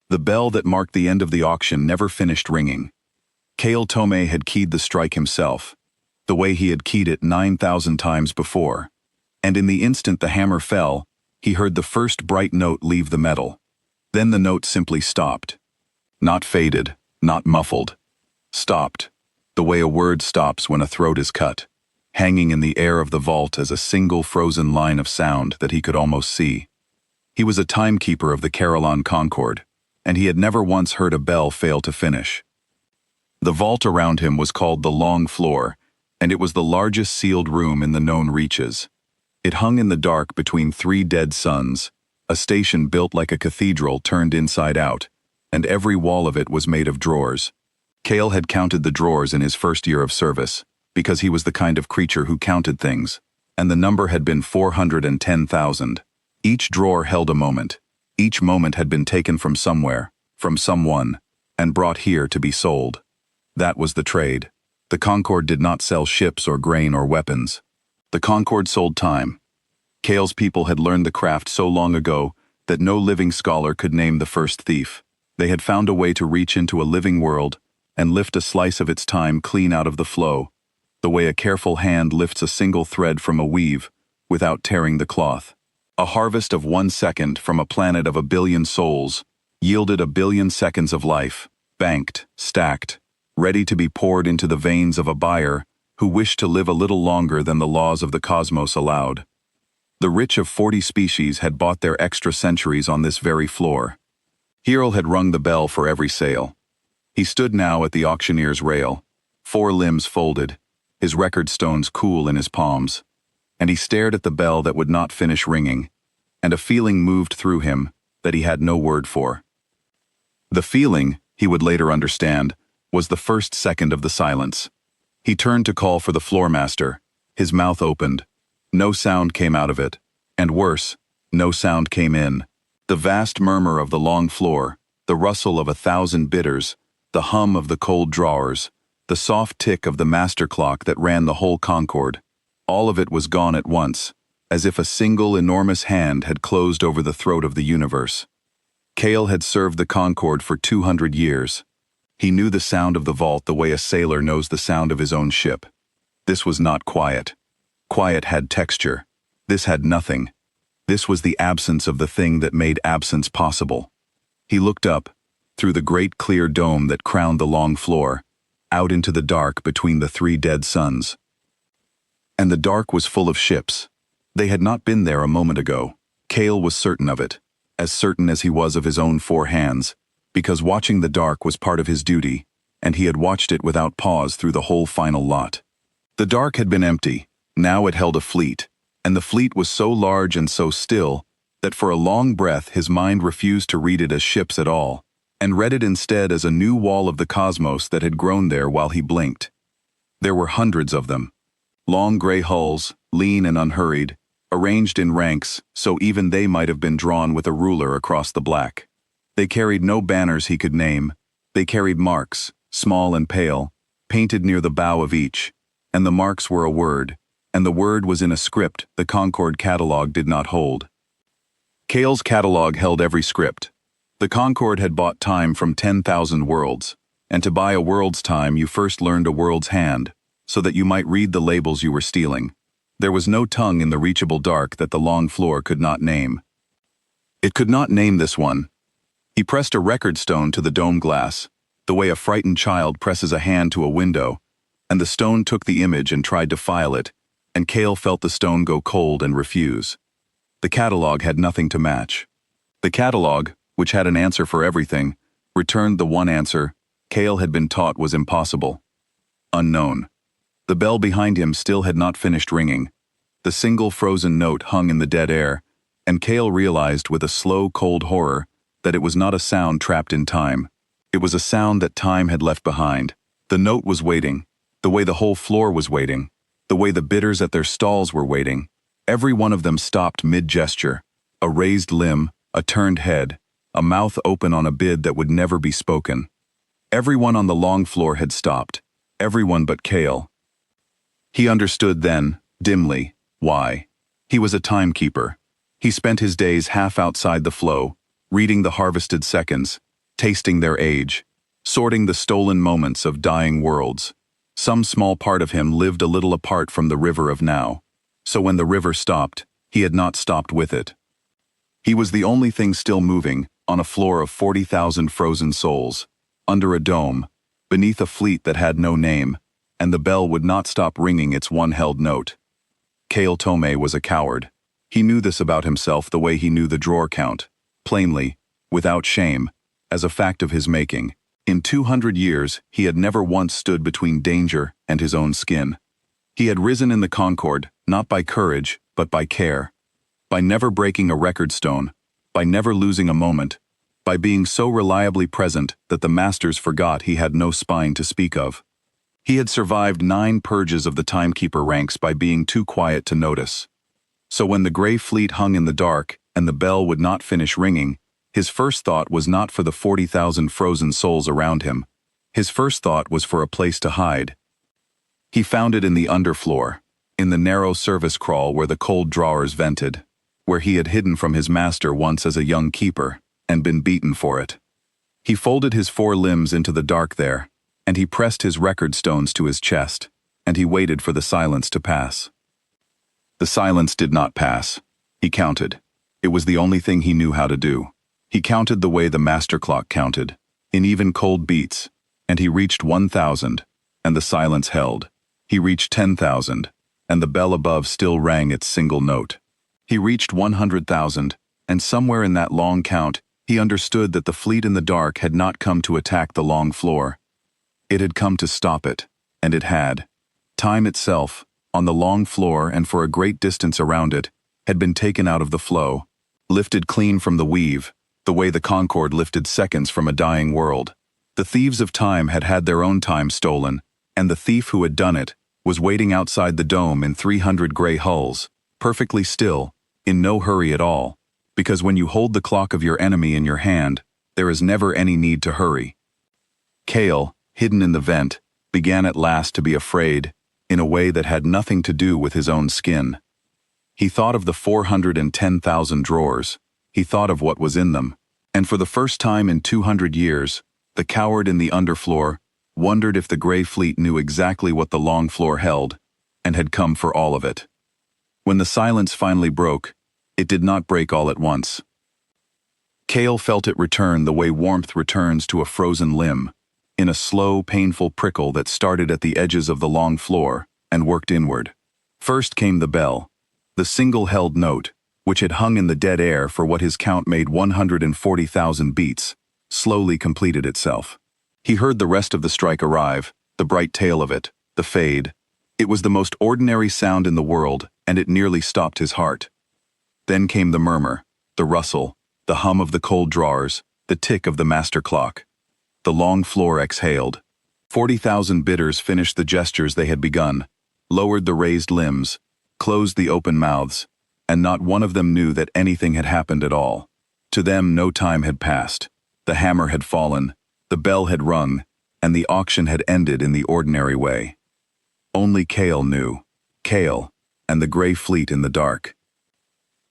The bell that marked the end of the auction never finished ringing. Kale Tomei had keyed the strike himself, the way he had keyed it 9,000 times before. And in the instant the hammer fell, he heard the first bright note leave the metal. Then the note simply stopped. Not faded, not muffled. Stopped, the way a word stops when a throat is cut, hanging in the air of the vault as a single frozen line of sound that he could almost see. He was a timekeeper of the Carillon Concord, and he had never once heard a bell fail to finish. The vault around him was called the Long Floor, and it was the largest sealed room in the known reaches. It hung in the dark between three dead suns, a station built like a cathedral turned inside out, and every wall of it was made of drawers. Kale had counted the drawers in his first year of service, because he was the kind of creature who counted things, and the number had been 410,000. Each drawer held a moment. Each moment had been taken from somewhere, from someone, and brought here to be sold. That was the trade. The Concord did not sell ships or grain or weapons. The Concord sold time. Kale's people had learned the craft so long ago that no living scholar could name the first thief. They had found a way to reach into a living world and lift a slice of its time clean out of the flow, the way a careful hand lifts a single thread from a weave without tearing the cloth. A harvest of 1 second from a planet of 1 billion souls yielded 1 billion seconds of life, banked, stacked, ready to be poured into the veins of a buyer who wished to live a little longer than the laws of the cosmos allowed. The rich of 40 species had bought their extra centuries on this very floor. Hierl had rung the bell for every sale. He stood now at the auctioneer's rail, 4 limbs folded, his record stones cool in his palms, and he stared at the bell that would not finish ringing, and a feeling moved through him that he had no word for. The feeling, he would later understand, was the first second of the silence. He turned to call for the floormaster. His mouth opened. No sound came out of it, and worse, no sound came in. The vast murmur of the long floor, the rustle of 1,000 bidders, the hum of the cold drawers, the soft tick of the master clock that ran the whole Concord, all of it was gone at once, as if a single enormous hand had closed over the throat of the universe. Kale had served the Concord for 200 years. He knew the sound of the vault the way a sailor knows the sound of his own ship. This was not quiet. Quiet had texture. This had nothing. This was the absence of the thing that made absence possible. He looked up, through the great clear dome that crowned the long floor, out into the dark between the 3 dead suns. And the dark was full of ships. They had not been there a moment ago. Kale was certain of it, as certain as he was of his own 4 hands, because watching the dark was part of his duty, and he had watched it without pause through the whole final lot. The dark had been empty. Now it held a fleet, and the fleet was so large and so still that for a long breath his mind refused to read it as ships at all, and read it instead as a new wall of the cosmos that had grown there while he blinked. There were hundreds of them. Long gray hulls, lean and unhurried, arranged in ranks so even they might have been drawn with a ruler across the black. They carried no banners he could name. They carried marks, small and pale, painted near the bow of each, and the marks were a word, and the word was in a script the Concord catalog did not hold. Kale's catalog held every script. The Concord had bought time from 10,000 worlds, and to buy a world's time you first learned a world's hand, so that you might read the labels you were stealing. There was no tongue in the reachable dark that the long floor could not name. It could not name this one. He pressed a record stone to the dome glass, the way a frightened child presses a hand to a window, and the stone took the image and tried to file it, and Kale felt the stone go cold and refuse. The catalog had nothing to match. The catalog, which had an answer for everything, returned the one answer Kale had been taught was impossible. Unknown. The bell behind him still had not finished ringing. The single frozen note hung in the dead air, and Kale realized with a slow, cold horror that it was not a sound trapped in time. It was a sound that time had left behind. The note was waiting, the way the whole floor was waiting, the way the bidders at their stalls were waiting. Every one of them stopped mid-gesture, a raised limb, a turned head, a mouth open on a bid that would never be spoken. Everyone on the long floor had stopped, everyone but Kale. He understood then, dimly, why. He was a timekeeper. He spent his days half outside the flow, reading the harvested seconds, tasting their age, sorting the stolen moments of dying worlds. Some small part of him lived a little apart from the river of now, so when the river stopped, he had not stopped with it. He was the only thing still moving, on a floor of 40,000 frozen souls, under a dome, beneath a fleet that had no name, and the bell would not stop ringing its one held note. Kale Tomei was a coward. He knew this about himself the way he knew the drawer count, plainly, without shame, as a fact of his making. In 200 years, he had never once stood between danger and his own skin. He had risen in the Concord, not by courage, but by care. By never breaking a record stone, by never losing a moment, by being so reliably present that the masters forgot he had no spine to speak of. He had survived 9 purges of the timekeeper ranks by being too quiet to notice. So when the gray fleet hung in the dark and the bell would not finish ringing, his first thought was not for the 40,000 frozen souls around him. His first thought was for a place to hide. He found it in the underfloor, in the narrow service crawl where the cold drawers vented, where he had hidden from his master once as a young keeper, and been beaten for it. He folded his 4 limbs into the dark there, and he pressed his record stones to his chest, and he waited for the silence to pass. The silence did not pass. He counted. It was the only thing he knew how to do. He counted the way the master clock counted, in even cold beats, and he reached 1,000, and the silence held. He reached 10,000, and the bell above still rang its single note. He reached 100,000, and somewhere in that long count, he understood that the fleet in the dark had not come to attack the long floor. It had come to stop it, and it had. Time itself, on the long floor and for a great distance around it, had been taken out of the flow, lifted clean from the weave, the way the Concord lifted seconds from a dying world. The thieves of time had had their own time stolen, and the thief who had done it was waiting outside the dome in 300 gray hulls, perfectly still, in no hurry at all, because when you hold the clock of your enemy in your hand, there is never any need to hurry. Kale, hidden in the vent, began at last to be afraid, in a way that had nothing to do with his own skin. He thought of the 410,000 drawers. He thought of what was in them, and for the first time in 200 years, the coward in the underfloor wondered if the gray fleet knew exactly what the long floor held, and had come for all of it. When the silence finally broke, it did not break all at once. Kale felt it return the way warmth returns to a frozen limb, in a slow, painful prickle that started at the edges of the long floor and worked inward. First came the bell, the single-held note, which had hung in the dead air for what his count made 140,000 beats, slowly completed itself. He heard the rest of the strike arrive, the bright tail of it, the fade. It was the most ordinary sound in the world, and it nearly stopped his heart. Then came the murmur, the rustle, the hum of the cold drawers, the tick of the master clock. The long floor exhaled. 40,000 bidders finished the gestures they had begun, lowered the raised limbs, closed the open mouths, and not one of them knew that anything had happened at all. To them no time had passed. The hammer had fallen, the bell had rung, and the auction had ended in the ordinary way. Only Kale knew. Kale, and the gray fleet in the dark.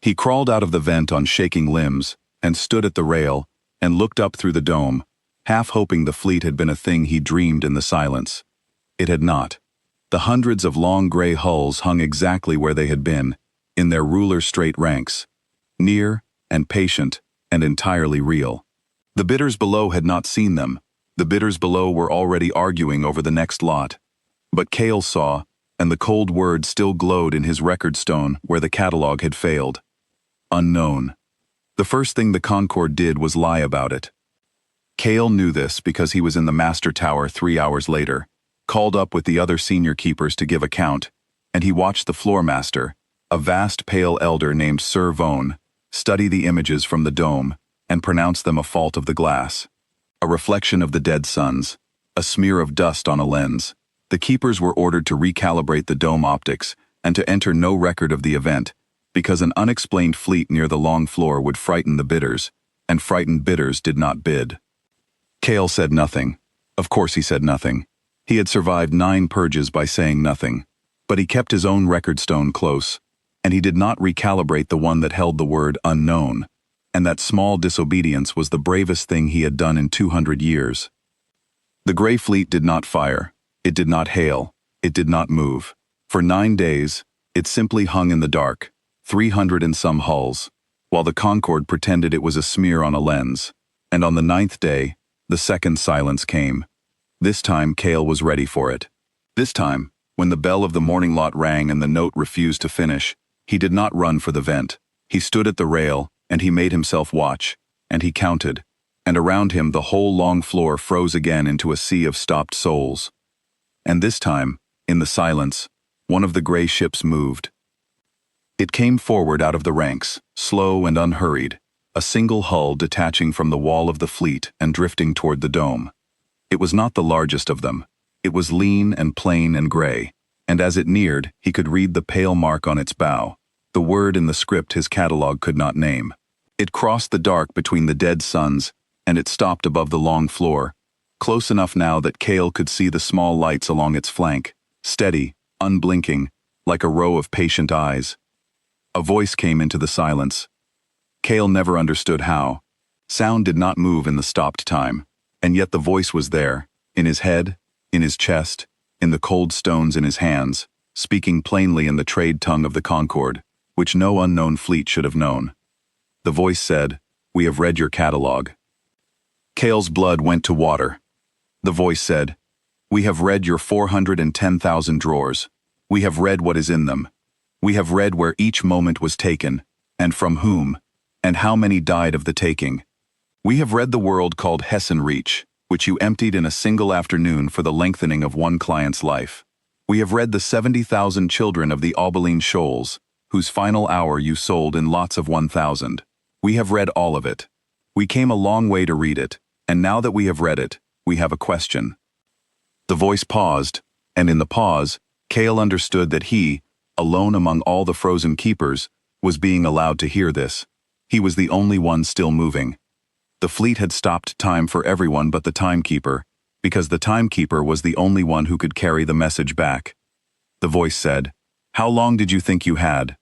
He crawled out of the vent on shaking limbs, and stood at the rail, and looked up through the dome, half hoping the fleet had been a thing he dreamed in the silence. It had not. The hundreds of long gray hulls hung exactly where they had been, in their ruler-straight ranks, near and patient and entirely real. The bidders below had not seen them. The bidders below were already arguing over the next lot. But Kale saw, and the cold word still glowed in his record stone where the catalog had failed. Unknown. The first thing the Concord did was lie about it. Kale knew this because he was in the Master Tower 3 hours later, called up with the other senior keepers to give account, and he watched the floor master, a vast pale elder named Sir Vone, study the images from the dome and pronounce them a fault of the glass, a reflection of the dead suns, a smear of dust on a lens. The keepers were ordered to recalibrate the dome optics and to enter no record of the event, because an unexplained fleet near the long floor would frighten the bidders, and frightened bidders did not bid. Kale said nothing. Of course he said nothing. He had survived 9 purges by saying nothing, but he kept his own record stone close, and he did not recalibrate the one that held the word unknown. and that small disobedience was the bravest thing he had done in 200 years. The Grey Fleet did not fire, it did not hail, it did not move. For 9 days, it simply hung in the dark, 300 and some hulls, while the Concorde pretended it was a smear on a lens. And on the 9th day, the second silence came. This time, Cale was ready for it. This time, when the bell of the morning lot rang and the note refused to finish, he did not run for the vent. He stood at the rail, and he made himself watch, and he counted, and around him the whole long floor froze again into a sea of stopped souls. And this time, in the silence, one of the gray ships moved. It came forward out of the ranks, slow and unhurried, a single hull detaching from the wall of the fleet and drifting toward the dome. It was not the largest of them. It was lean and plain and gray, and as it neared, he could read the pale mark on its bow, the word in the script his catalog could not name. It crossed the dark between the dead suns, and it stopped above the long floor, close enough now that Cale could see the small lights along its flank, steady, unblinking, like a row of patient eyes. A voice came into the silence. Cale never understood how. Sound did not move in the stopped time, and yet the voice was there, in his head, in his chest, in the cold stones in his hands, speaking plainly in the trade tongue of the Concorde, which no unknown fleet should have known. The voice said, "We have read your catalog." Cale's blood went to water. The voice said, "We have read your 410,000 drawers. We have read what is in them. We have read where each moment was taken, and from whom, and how many died of the taking. We have read the world called Hessen Reach, which you emptied in a single afternoon for the lengthening of one client's life. We have read the 70,000 children of the Aubaline Shoals, whose final hour you sold in lots of 1,000. We have read all of it. We came a long way to read it, and now that we have read it, we have a question." The voice paused, and in the pause, Cale understood that he, alone among all the frozen keepers, was being allowed to hear this. He was the only one still moving. The fleet had stopped time for everyone but the timekeeper, because the timekeeper was the only one who could carry the message back. The voice said, "How long did you think you had?"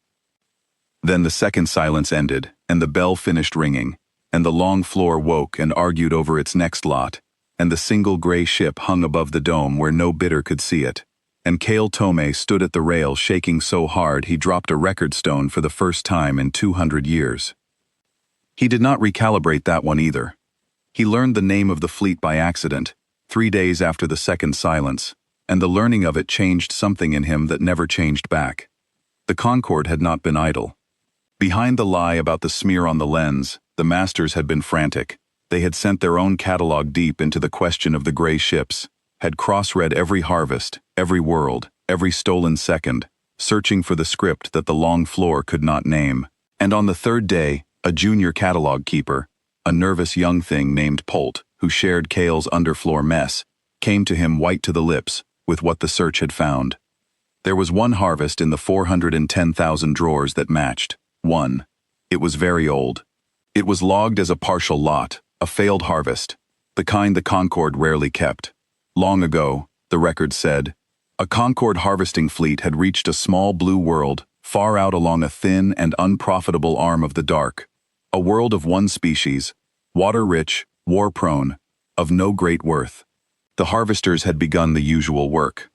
Then the second silence ended, and the bell finished ringing, and the long floor woke and argued over its next lot, and the single gray ship hung above the dome where no bidder could see it, and Cale Tome stood at the rail shaking so hard he dropped a record stone for the first time in 200 years. He did not recalibrate that one either. He learned the name of the fleet by accident, 3 days after the second silence, and the learning of it changed something in him that never changed back. The Concorde had not been idle. Behind the lie about the smear on the lens, the masters had been frantic. They had sent their own catalog deep into the question of the gray ships, had cross-read every harvest, every world, every stolen second, searching for the script that the long floor could not name. And on the third day, a junior catalog keeper, a nervous young thing named Polt, who shared Cale's underfloor mess, came to him white to the lips with what the search had found. There was one harvest in the 410,000 drawers that matched. One. It was very old. It was logged as a partial lot, a failed harvest, the kind the Concorde rarely kept. Long ago, the record said, a Concorde harvesting fleet had reached a small blue world, far out along a thin and unprofitable arm of the dark. A world of one species, water-rich, war-prone, of no great worth. The harvesters had begun the usual work.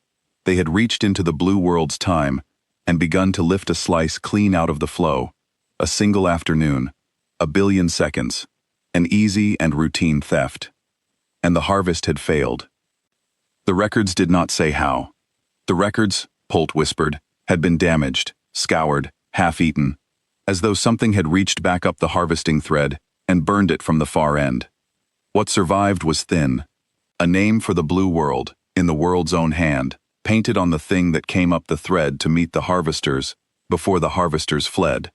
They had reached into the blue world's time and begun to lift a slice clean out of the flow. A single afternoon, a billion seconds, an easy and routine theft. And the harvest had failed. The records did not say how. The records, Polt whispered, had been damaged, scoured, half-eaten, as though something had reached back up the harvesting thread and burned it from the far end. What survived was thin, a name for the blue world, in the world's own hand, painted on the thing that came up the thread to meet the harvesters before the harvesters fled.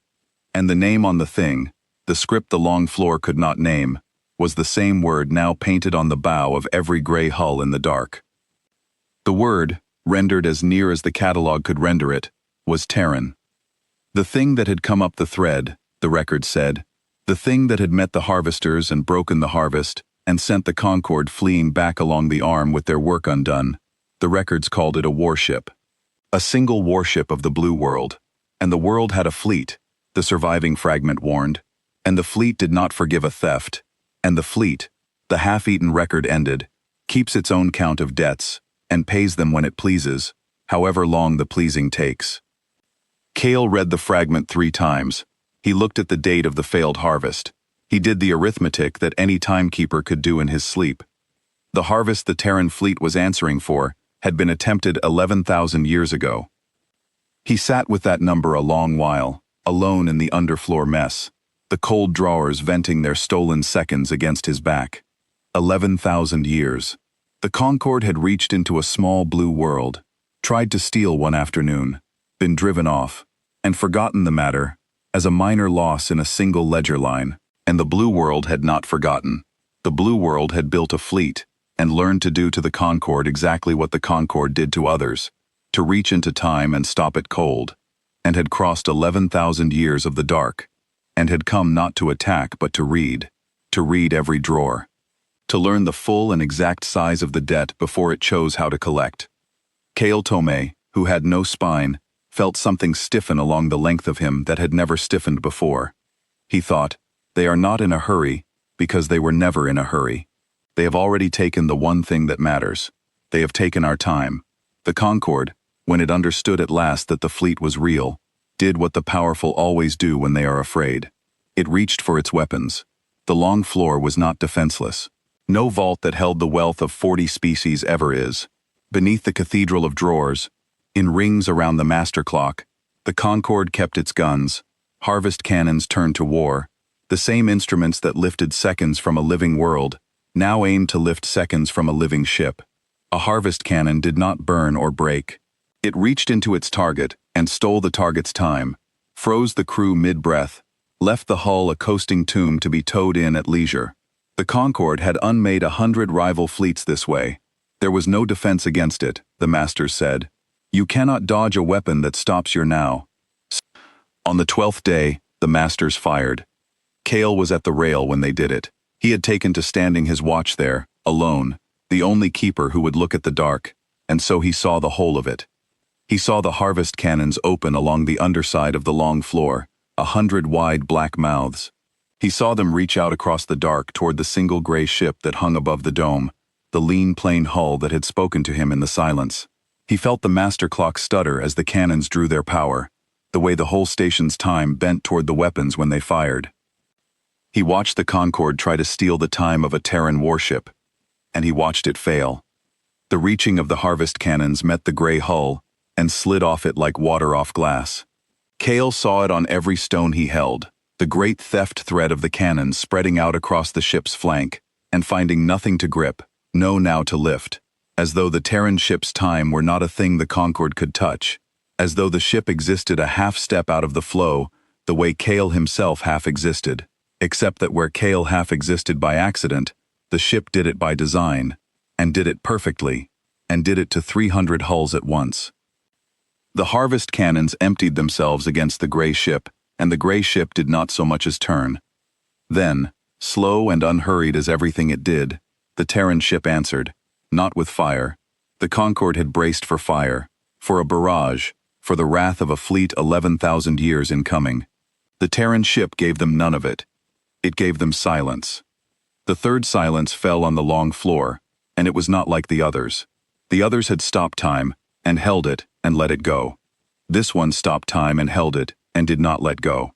And the name on the thing, the script the long floor could not name, was the same word now painted on the bow of every gray hull in the dark. The word, rendered as near as the catalog could render it, was Terran. The thing that had come up the thread, the record said, the thing that had met the harvesters and broken the harvest, and sent the Concorde fleeing back along the arm with their work undone, the records called it a warship. A single warship of the blue world, and the world had a fleet, the surviving fragment warned. And the fleet did not forgive a theft. And the fleet, the half-eaten record ended, keeps its own count of debts, and pays them when it pleases, however long the pleasing takes. Cale read the fragment 3 times. He looked at the date of the failed harvest. He did the arithmetic that any timekeeper could do in his sleep. The harvest the Terran fleet was answering for had been attempted 11,000 years ago. He sat with that number a long while, alone in the underfloor mess, the cold drawers venting their stolen seconds against his back. 11,000 years. The Concorde had reached into a small blue world, tried to steal one afternoon, been driven off, and forgotten the matter as a minor loss in a single ledger line. And the blue world had not forgotten. The blue world had built a fleet and learned to do to the Concorde exactly what the Concorde did to others, to reach into time and stop it cold, and had crossed 11,000 years of the dark, and had come not to attack but to read every drawer, to learn the full and exact size of the debt before it chose how to collect. Cale Tomei, who had no spine, felt something stiffen along the length of him that had never stiffened before. He thought, they are not in a hurry because they were never in a hurry. They have already taken the one thing that matters. They have taken our time. The Concorde, when it understood at last that the fleet was real, did what the powerful always do when they are afraid. It reached for its weapons. The long floor was not defenseless. No vault that held the wealth of 40 species ever is. Beneath the cathedral of drawers, in rings around the master clock, the Concorde kept its guns. Harvest cannons turned to war. The same instruments that lifted seconds from a living world now aimed to lift seconds from a living ship. A harvest cannon did not burn or break. It reached into its target and stole the target's time, froze the crew mid-breath, left the hull a coasting tomb to be towed in at leisure. The Concorde had unmade 100 rival fleets this way. There was no defense against it, the masters said. You cannot dodge a weapon that stops your now. On the 12th day, the masters fired. Cale was at the rail when they did it. He had taken to standing his watch there, alone, the only keeper who would look at the dark, and so he saw the whole of it. He saw the harvest cannons open along the underside of the long floor, 100 wide black mouths. He saw them reach out across the dark toward the single gray ship that hung above the dome, the lean plain hull that had spoken to him in the silence. He felt the master clock stutter as the cannons drew their power, the way the whole station's time bent toward the weapons when they fired. He watched the Concorde try to steal the time of a Terran warship, and he watched it fail. The reaching of the harvest cannons met the gray hull and slid off it like water off glass. Cale saw it on every stone he held, the great theft thread of the cannons spreading out across the ship's flank, and finding nothing to grip, no now to lift, as though the Terran ship's time were not a thing the Concorde could touch, as though the ship existed a half step out of the flow, the way Cale himself half existed, except that where Cale half existed by accident, the ship did it by design, and did it perfectly, and did it to 300 hulls at once. The harvest cannons emptied themselves against the gray ship, and the gray ship did not so much as turn. Then, slow and unhurried as everything it did, the Terran ship answered, not with fire. The Concorde had braced for fire, for a barrage, for the wrath of a fleet 11,000 years in coming. The Terran ship gave them none of it. It gave them silence. The third silence fell on the long floor, and it was not like the others. The others had stopped time, and held it, and let it go. This one stopped time and held it, and did not let go.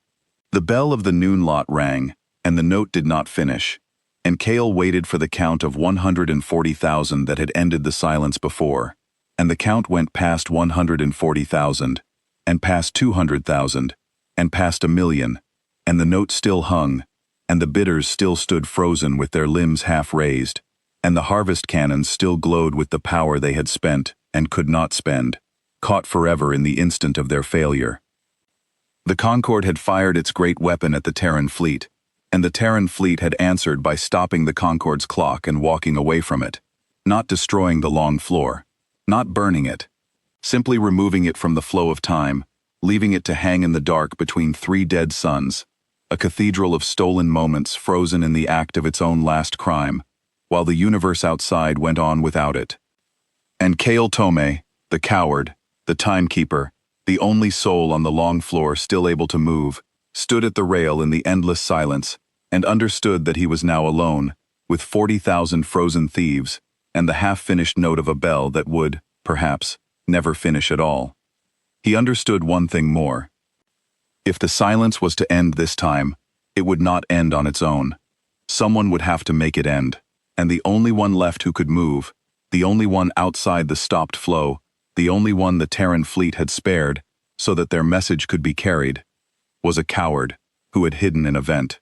The bell of the noon lot rang, and the note did not finish, and Cale waited for the count of 140,000 that had ended the silence before, and the count went past 140,000, and past 200,000, and past 1,000,000, and the note still hung, and the bidders still stood frozen with their limbs half raised, and the harvest cannons still glowed with the power they had spent and could not spend, caught forever in the instant of their failure. The Concorde had fired its great weapon at the Terran fleet, and the Terran fleet had answered by stopping the Concorde's clock and walking away from it, not destroying the long floor, not burning it, simply removing it from the flow of time, leaving it to hang in the dark between 3 dead suns, a cathedral of stolen moments frozen in the act of its own last crime, while the universe outside went on without it. And Cale Tomei, the coward, the timekeeper, the only soul on the long floor still able to move, stood at the rail in the endless silence, and understood that he was now alone, with 40,000 frozen thieves, and the half-finished note of a bell that would, perhaps, never finish at all. He understood one thing more. If the silence was to end this time, it would not end on its own. Someone would have to make it end, and the only one left who could move, the only one outside the stopped flow, the only one the Terran fleet had spared so that their message could be carried, was a coward who had hidden an event.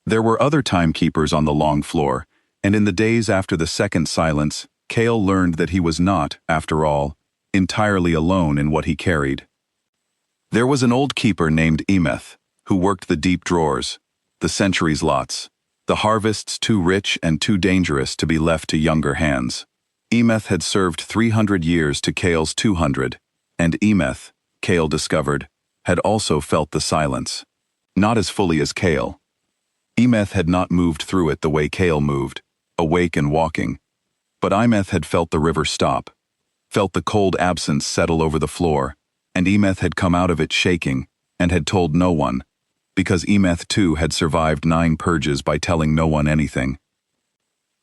There were other timekeepers on the long floor, and in the days after the second silence, Kale learned that he was not, after all, entirely alone in what he carried. There was an old keeper named Emeth, who worked the deep drawers, the centuries lots, the harvests too rich and too dangerous to be left to younger hands. Emeth had served 300 years to Kale's 200, and Emeth, Kale discovered, had also felt the silence. Not as fully as Kale. Emeth had not moved through it the way Kale moved, awake and walking. But Emeth had felt the river stop, felt the cold absence settle over the floor, and Emeth had come out of it shaking, and had told no one, because Emeth too had survived 9 purges by telling no one anything.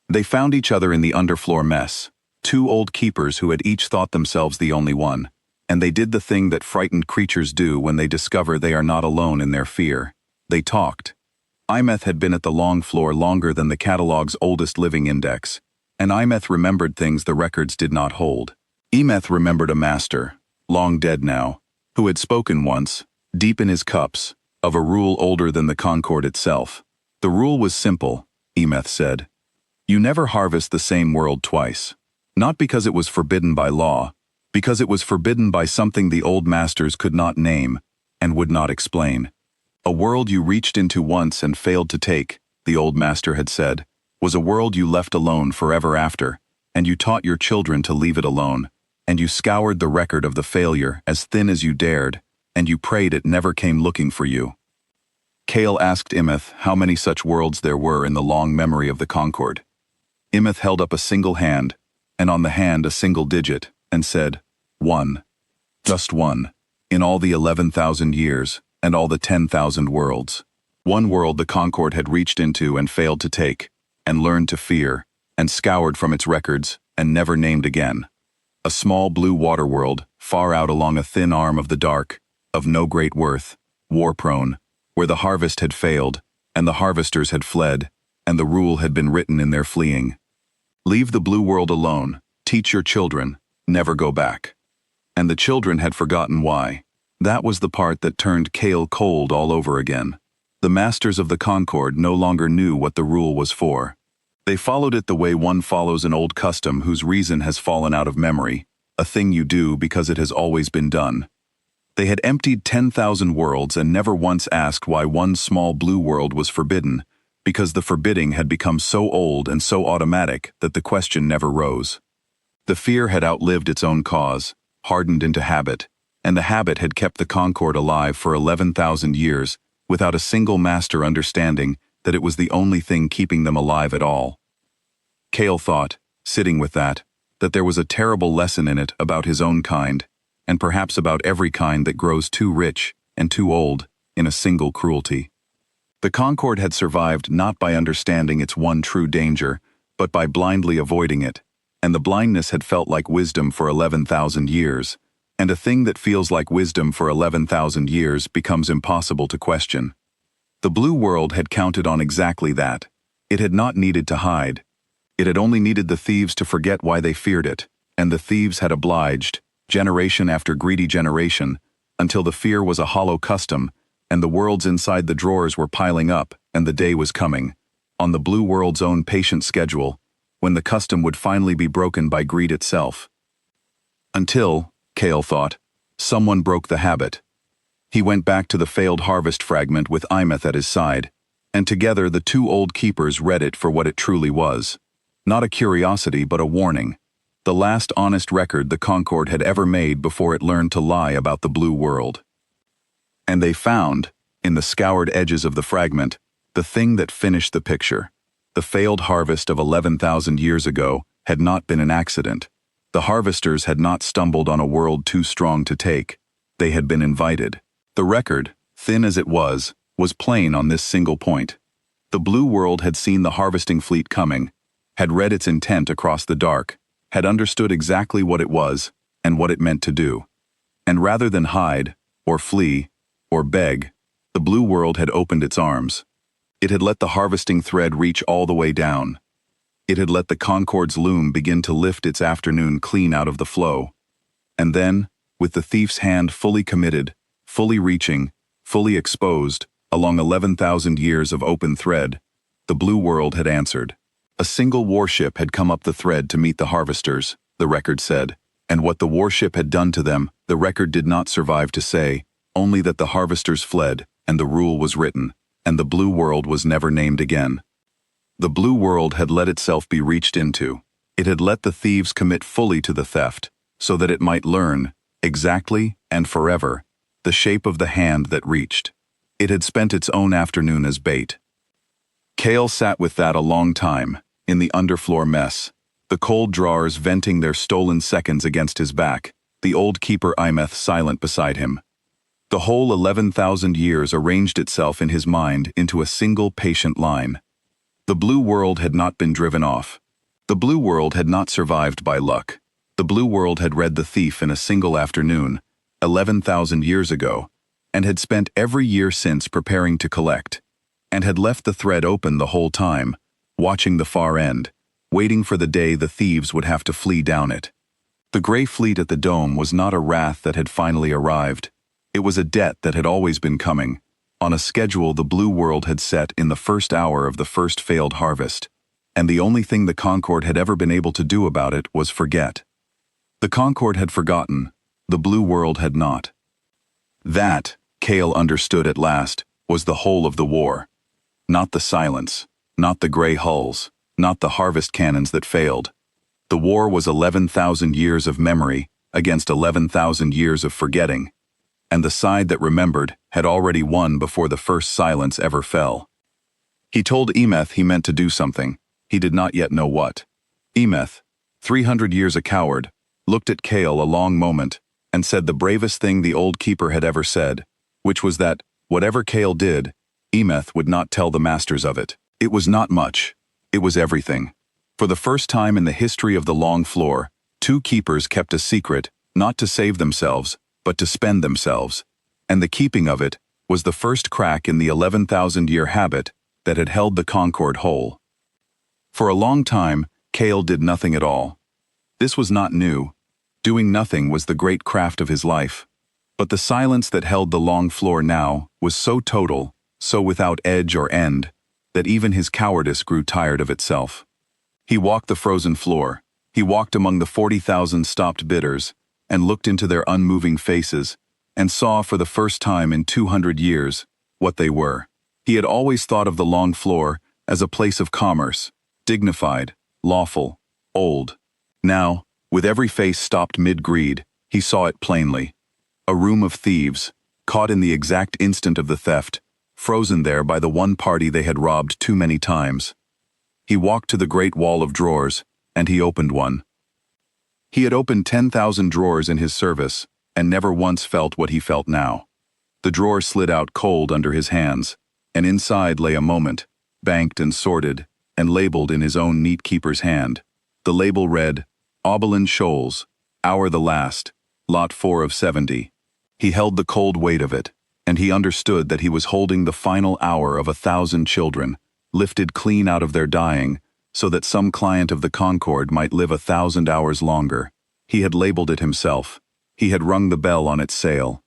They found each other in the underfloor mess, 2 old keepers who had each thought themselves the only one, and they did the thing that frightened creatures do when they discover they are not alone in their fear. They talked. Emeth had been at the long floor longer than the catalog's oldest living index, and Emeth remembered things the records did not hold. Emeth remembered a master, long dead now, who had spoken once, deep in his cups, of a rule older than the Concord itself. The rule was simple, Emeth said. You never harvest the same world twice. Not because it was forbidden by law, because it was forbidden by something the old masters could not name and would not explain. A world you reached into once and failed to take, the old master had said, was a world you left alone forever after, and you taught your children to leave it alone, and you scoured the record of the failure as thin as you dared, and you prayed it never came looking for you. Kale asked Emeth how many such worlds there were in the long memory of the Concord. Emeth held up a single hand, and on the hand a single digit, and said, 1. Just 1. In all the 11,000 years, and all the 10,000 worlds. One world the Concord had reached into and failed to take, and learned to fear, and scoured from its records, and never named again. A small blue water world, far out along a thin arm of the dark, of no great worth, war-prone, where the harvest had failed, and the harvesters had fled, and the rule had been written in their fleeing. Leave the blue world alone, teach your children, never go back. And the children had forgotten why. That was the part that turned Kale cold all over again. The masters of the Concord no longer knew what the rule was for. They followed it the way one follows an old custom whose reason has fallen out of memory, a thing you do because it has always been done. They had emptied 10,000 worlds and never once asked why one small blue world was forbidden, because the forbidding had become so old and so automatic that the question never rose. The fear had outlived its own cause, hardened into habit, and the habit had kept the Concord alive for 11,000 years without a single master understanding that it was the only thing keeping them alive at all. Kale thought, sitting with that there was a terrible lesson in it about his own kind, and perhaps about every kind that grows too rich and too old in a single cruelty. The Concord had survived not by understanding its one true danger, but by blindly avoiding it, and the blindness had felt like wisdom for 11,000 years, and a thing that feels like wisdom for 11,000 years becomes impossible to question. The blue world had counted on exactly that. It had not needed to hide. It had only needed the thieves to forget why they feared it, and the thieves had obliged, generation after greedy generation, until the fear was a hollow custom, and the worlds inside the drawers were piling up, and the day was coming, on the blue world's own patient schedule, when the custom would finally be broken by greed itself. Until, Kale thought, someone broke the habit. He went back to the failed harvest fragment with Emeth at his side, and together the 2 old keepers read it for what it truly was. Not a curiosity, but a warning. The last honest record the Concord had ever made before it learned to lie about the blue world. And they found, in the scoured edges of the fragment, the thing that finished the picture. The failed harvest of 11,000 years ago had not been an accident. The harvesters had not stumbled on a world too strong to take. They had been invited. The record, thin as it was plain on this single point. The blue world had seen the harvesting fleet coming, had read its intent across the dark, had understood exactly what it was and what it meant to do. And rather than hide, or flee, or beg, the blue world had opened its arms. It had let the harvesting thread reach all the way down. It had let the Concorde's loom begin to lift its afternoon clean out of the flow. And then, with the thief's hand fully committed, fully reaching, fully exposed, along 11,000 years of open thread, the blue world had answered. A single warship had come up the thread to meet the harvesters, the record said, and what the warship had done to them, the record did not survive to say, only that the harvesters fled, and the rule was written, and the blue world was never named again. The blue world had let itself be reached into. It had let the thieves commit fully to the theft, so that it might learn, exactly and forever, the shape of the hand that reached. It had spent its own afternoon as bait. Kale sat with that a long time, in the underfloor mess, the cold drawers venting their stolen seconds against his back, the old keeper Imeth silent beside him. The whole 11,000 years arranged itself in his mind into a single patient line. The blue world had not been driven off. The blue world had not survived by luck. The blue world had read the thief in a single afternoon, 11,000 years ago, and had spent every year since preparing to collect, and had left the thread open the whole time, watching the far end, waiting for the day the thieves would have to flee down it. The gray fleet at the dome was not a wrath that had finally arrived. It was a debt that had always been coming, on a schedule the blue world had set in the first hour of the first failed harvest, and the only thing the Concorde had ever been able to do about it was forget. The Concorde had forgotten, the blue world had not. That, Kale understood at last, was the whole of the war. Not the silence, not the gray hulls, not the harvest cannons that failed. The war was 11,000 years of memory against 11,000 years of forgetting. And the side that remembered had already won before the first silence ever fell. He told Imeth he meant to do something. He did not yet know what. Imeth, 300 years a coward, looked at Kale a long moment and said the bravest thing the old keeper had ever said, which was that, whatever Kale did, Imeth would not tell the masters of it. It was not much. It was everything. For the first time in the history of the long floor, two keepers kept a secret, not to save themselves, but to spend themselves, and the keeping of it was the first crack in the 11,000-year habit that had held the Concorde whole. For a long time, Kale did nothing at all. This was not new. Doing nothing was the great craft of his life. But the silence that held the long floor now was so total, so without edge or end, that even his cowardice grew tired of itself. He walked the frozen floor. He walked among the 40,000 stopped bidders, and looked into their unmoving faces, and saw for the first time in 200 years what they were. He had always thought of the long floor as a place of commerce, dignified, lawful, old. Now, with every face stopped mid-greed, he saw it plainly. A room of thieves, caught in the exact instant of the theft, frozen there by the one party they had robbed too many times. He walked to the great wall of drawers, and he opened one. He had opened 10,000 drawers in his service, and never once felt what he felt now. The drawer slid out cold under his hands, and inside lay a moment, banked and sorted, and labeled in his own neat keeper's hand. The label read, Oberlin Shoals, Hour the Last, Lot 4 of 70. He held the cold weight of it, and he understood that he was holding the final hour of 1,000 children, lifted clean out of their dying, so that some client of the Concorde might live 1,000 hours longer. He had labeled it himself. He had rung the bell on its sale.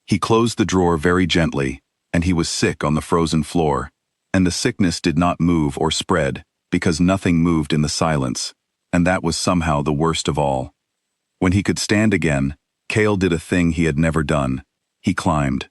He closed the drawer very gently, and he was sick on the frozen floor, and the sickness did not move or spread, because nothing moved in the silence, and that was somehow the worst of all. When he could stand again, Kale did a thing he had never done. He climbed.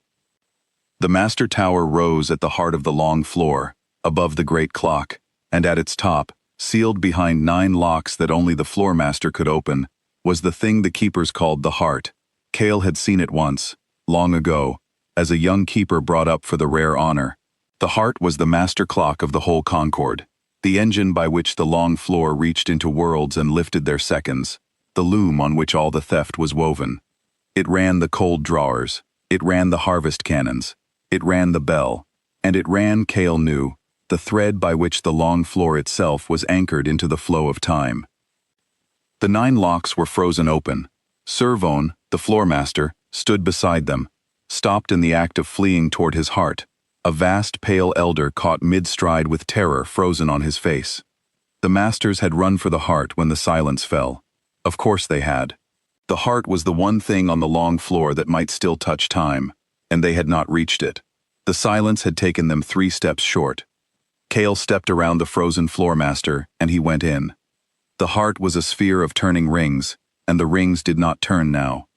The master tower rose at the heart of the long floor, above the great clock, and at its top, sealed behind 9 locks that only the floor master could open, was the thing the keepers called the heart. Kale had seen it once, long ago, as a young keeper brought up for the rare honor. The heart was the master clock of the whole Concorde, the engine by which the long floor reached into worlds and lifted their seconds, the loom on which all the theft was woven. It ran the cold drawers. It ran the harvest cannons. It ran the bell. And it ran, Cale knew, the thread by which the long floor itself was anchored into the flow of time. The 9 locks were frozen open. Servon, the floormaster, stood beside them, stopped in the act of fleeing toward his heart, a vast pale elder caught mid-stride with terror frozen on his face. The masters had run for the heart when the silence fell. Of course they had. The heart was the one thing on the long floor that might still touch time, and they had not reached it. The silence had taken them 3 steps short. Cale stepped around the frozen floormaster, and he went in. The heart was a sphere of turning rings, and the rings did not turn now.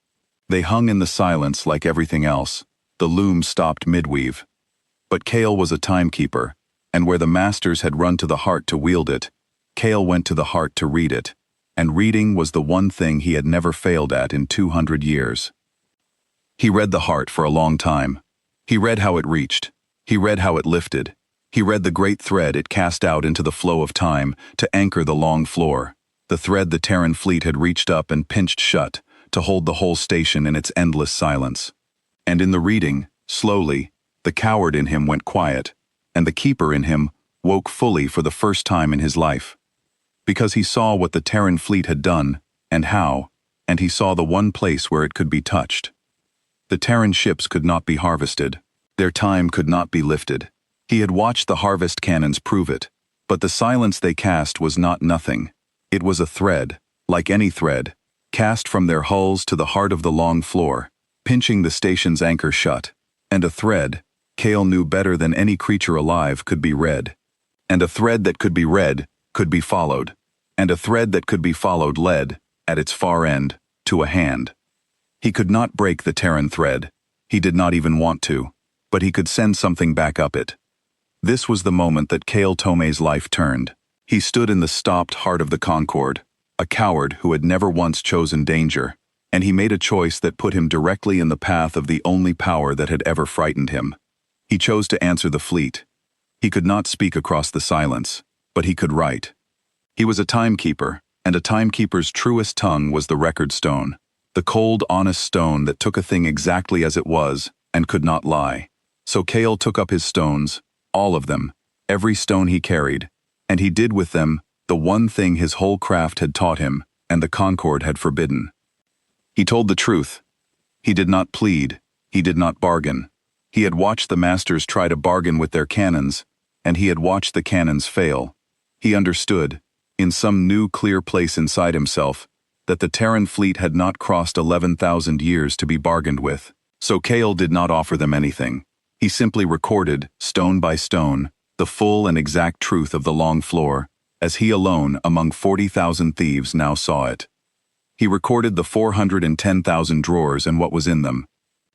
They hung in the silence like everything else. The loom stopped midweave. But Cale was a timekeeper, and where the masters had run to the heart to wield it, Cale went to the heart to read it, and reading was the one thing he had never failed at in 200 years. He read the heart for a long time. He read how it reached. He read how it lifted. He read the great thread it cast out into the flow of time to anchor the long floor, the thread the Terran fleet had reached up and pinched shut to hold the whole station in its endless silence. And in the reading, slowly, the coward in him went quiet, and the keeper in him woke fully for the first time in his life. Because he saw what the Terran fleet had done, and how, and he saw the one place where it could be touched. The Terran ships could not be harvested. Their time could not be lifted. He had watched the harvest cannons prove it, but the silence they cast was not nothing. It was a thread, like any thread, cast from their hulls to the heart of the long floor, pinching the station's anchor shut. And a thread, Cale knew better than any creature alive, could be read. And a thread that could be read could be followed. And a thread that could be followed led, at its far end, to a hand. He could not break the Terran thread. He did not even want to, but he could send something back up it. This was the moment that Cale Tome's life turned. He stood in the stopped heart of the Concord, a coward who had never once chosen danger, and he made a choice that put him directly in the path of the only power that had ever frightened him. He chose to answer the fleet. He could not speak across the silence, but he could write. He was a timekeeper, and a timekeeper's truest tongue was the record stone, the cold, honest stone that took a thing exactly as it was and could not lie. So Cale took up his stones, all of them, every stone he carried, and he did with them the one thing his whole craft had taught him and the Concord had forbidden. He told the truth. He did not plead. He did not bargain. He had watched the masters try to bargain with their cannons, and he had watched the cannons fail. He understood, in some new clear place inside himself, that the Terran fleet had not crossed 11,000 years to be bargained with. So Cale did not offer them anything. He simply recorded, stone by stone, the full and exact truth of the long floor, as he alone among 40,000 thieves now saw it. He recorded the 410,000 drawers and what was in them.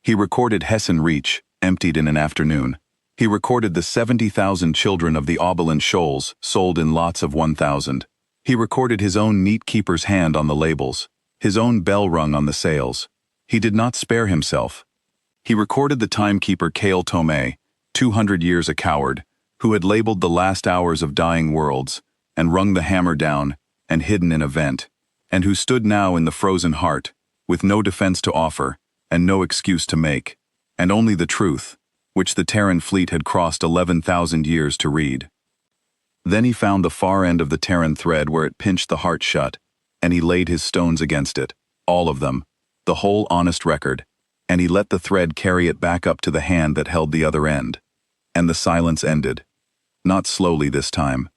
He recorded Hessen Reach, emptied in an afternoon. He recorded the 70,000 children of the Oberlin Shoals, sold in lots of 1,000. He recorded his own neat keeper's hand on the labels, his own bell rung on the sails. He did not spare himself. He recorded the timekeeper Cale Tome, 200 years a coward, who had labeled the last hours of dying worlds, and rung the hammer down, and hidden in a vent, and who stood now in the frozen heart, with no defense to offer, and no excuse to make, and only the truth, which the Terran fleet had crossed 11,000 years to read. Then he found the far end of the Terran thread where it pinched the heart shut, and he laid his stones against it, all of them, the whole honest record, and he let the thread carry it back up to the hand that held the other end. And the silence ended. Not slowly this time.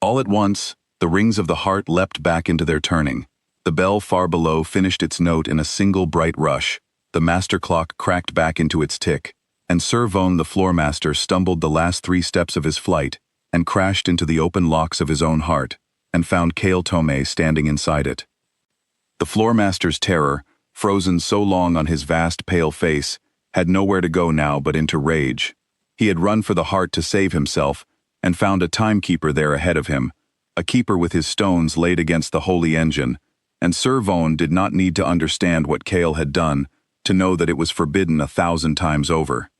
All at once, the rings of the heart leapt back into their turning. The bell far below finished its note in a single bright rush. The master clock cracked back into its tick, and Servon the floormaster stumbled the last 3 steps of his flight and crashed into the open locks of his own heart, and found Cale Tome standing inside it. The floormaster's terror, frozen so long on his vast pale face, had nowhere to go now but into rage. He had run for the heart to save himself, and found a timekeeper there ahead of him, a keeper with his stones laid against the holy engine, and Servon did not need to understand what Cale had done to know that it was forbidden 1,000 times over.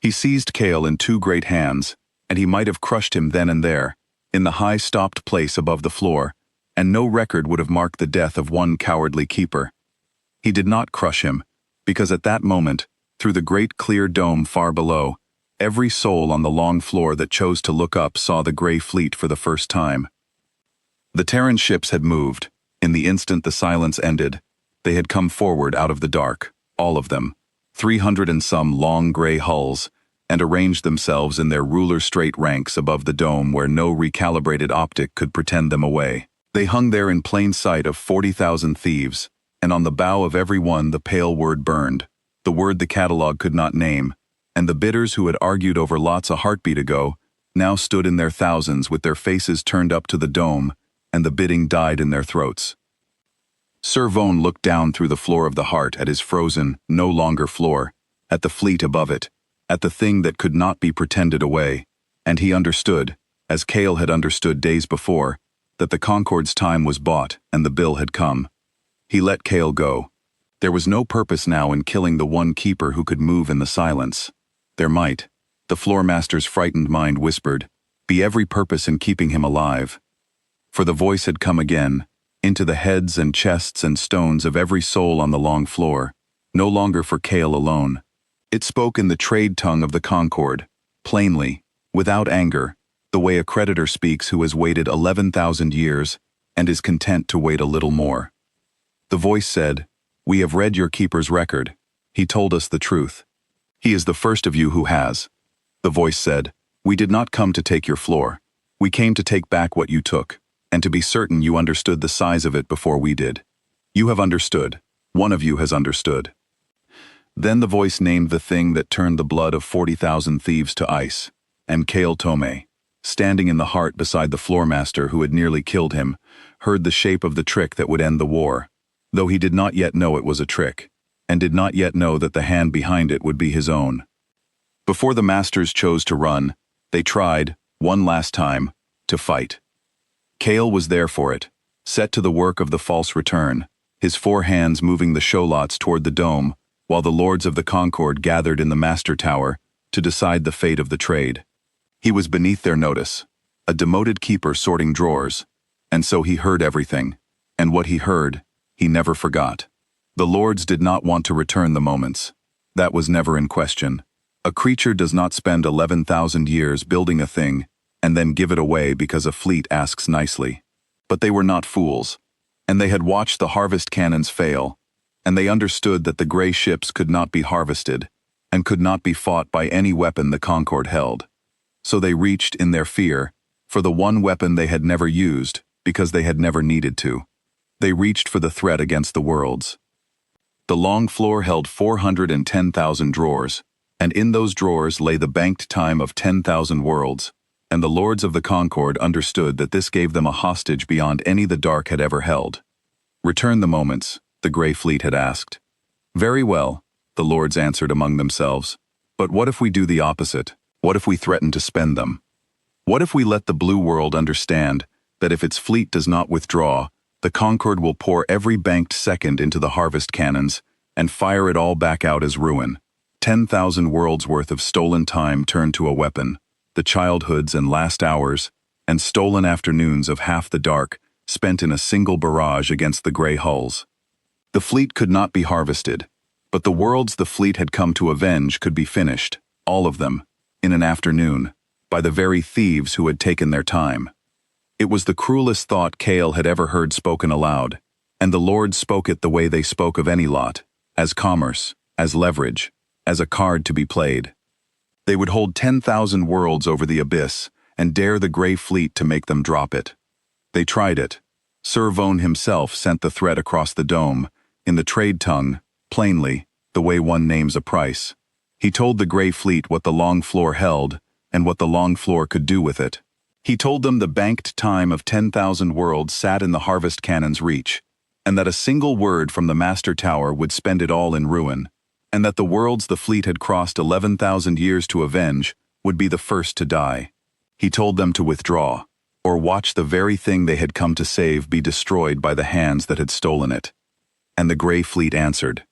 He seized Cale in 2 great hands, and he might have crushed him then and there, in the high stopped place above the floor, and no record would have marked the death of one cowardly keeper. He did not crush him, because at that moment, through the great clear dome far below, every soul on the long floor that chose to look up saw the gray fleet for the first time. The Terran ships had moved. In the instant the silence ended, they had come forward out of the dark, all of them, 300 and some long gray hulls, and arranged themselves in their ruler-straight ranks above the dome where no recalibrated optic could pretend them away. They hung there in plain sight of 40,000 thieves, and on the bow of every one the pale word burned, the word the catalog could not name, and the bidders who had argued over lots a heartbeat ago now stood in their thousands with their faces turned up to the dome, and the bidding died in their throats. Sir Vone looked down through the floor of the heart at his frozen, no longer floor, at the fleet above it, at the thing that could not be pretended away, and he understood, as Cale had understood days before, that the Concorde's time was bought and the bill had come. He let Cale go. There was no purpose now in killing the one keeper who could move in the silence. There might, the floormaster's frightened mind whispered, be every purpose in keeping him alive. For the voice had come again, into the heads and chests and stones of every soul on the long floor, no longer for Cale alone. It spoke in the trade tongue of the Concorde, plainly, without anger, the way a creditor speaks who has waited 11,000 years and is content to wait a little more. The voice said, "We have read your keeper's record. He told us the truth. He is the first of you who has." The voice said, "We did not come to take your floor. We came to take back what you took, and to be certain you understood the size of it before we did. You have understood. One of you has understood." Then the voice named the thing that turned the blood of 40,000 thieves to ice, and Cale Tome, standing in the heart beside the floormaster who had nearly killed him, heard the shape of the trick that would end the war, though he did not yet know it was a trick, and did not yet know that the hand behind it would be his own. Before the masters chose to run, they tried, one last time, to fight. Cale was there for it, set to the work of the false return, his four hands moving the showlots toward the dome, while the lords of the Concorde gathered in the master tower to decide the fate of the trade. He was beneath their notice, a demoted keeper sorting drawers, and so he heard everything, and what he heard, he never forgot. The lords did not want to return the moments. That was never in question. A creature does not spend 11,000 years building a thing and then give it away because a fleet asks nicely. But they were not fools, and they had watched the harvest cannons fail, and they understood that the gray ships could not be harvested and could not be fought by any weapon the Concorde held. So they reached, in their fear, for the one weapon they had never used because they had never needed to. They reached for the threat against the worlds. The long floor held 410,000 drawers, and in those drawers lay the banked time of 10,000 worlds, and the lords of the Concorde understood that this gave them a hostage beyond any the dark had ever held. "Return the moments," the gray fleet had asked. "Very well," the lords answered among themselves. "But what if we do the opposite? What if we threaten to spend them? What if we let the blue world understand that if its fleet does not withdraw, the Concorde will pour every banked second into the harvest cannons and fire it all back out as ruin? 10,000 worlds worth of stolen time turned to a weapon, the childhoods and last hours, and stolen afternoons of half the dark spent in a single barrage against the gray hulls. The fleet could not be harvested, but the worlds the fleet had come to avenge could be finished, all of them, in an afternoon, by the very thieves who had taken their time. It was the cruelest thought Cale had ever heard spoken aloud, and the lords spoke it the way they spoke of any lot, as commerce, as leverage, as a card to be played. They would hold 10,000 worlds over the abyss and dare the gray fleet to make them drop it. They tried it. Sir Vone himself sent the threat across the dome, in the trade tongue, plainly, the way one names a price. He told the gray fleet what the long floor held and what the long floor could do with it. He told them the banked time of 10,000 worlds sat in the harvest cannon's reach, and that a single word from the master tower would spend it all in ruin, and that the worlds the fleet had crossed 11,000 years to avenge would be the first to die. He told them to withdraw, or watch the very thing they had come to save be destroyed by the hands that had stolen it. And the gray fleet answered.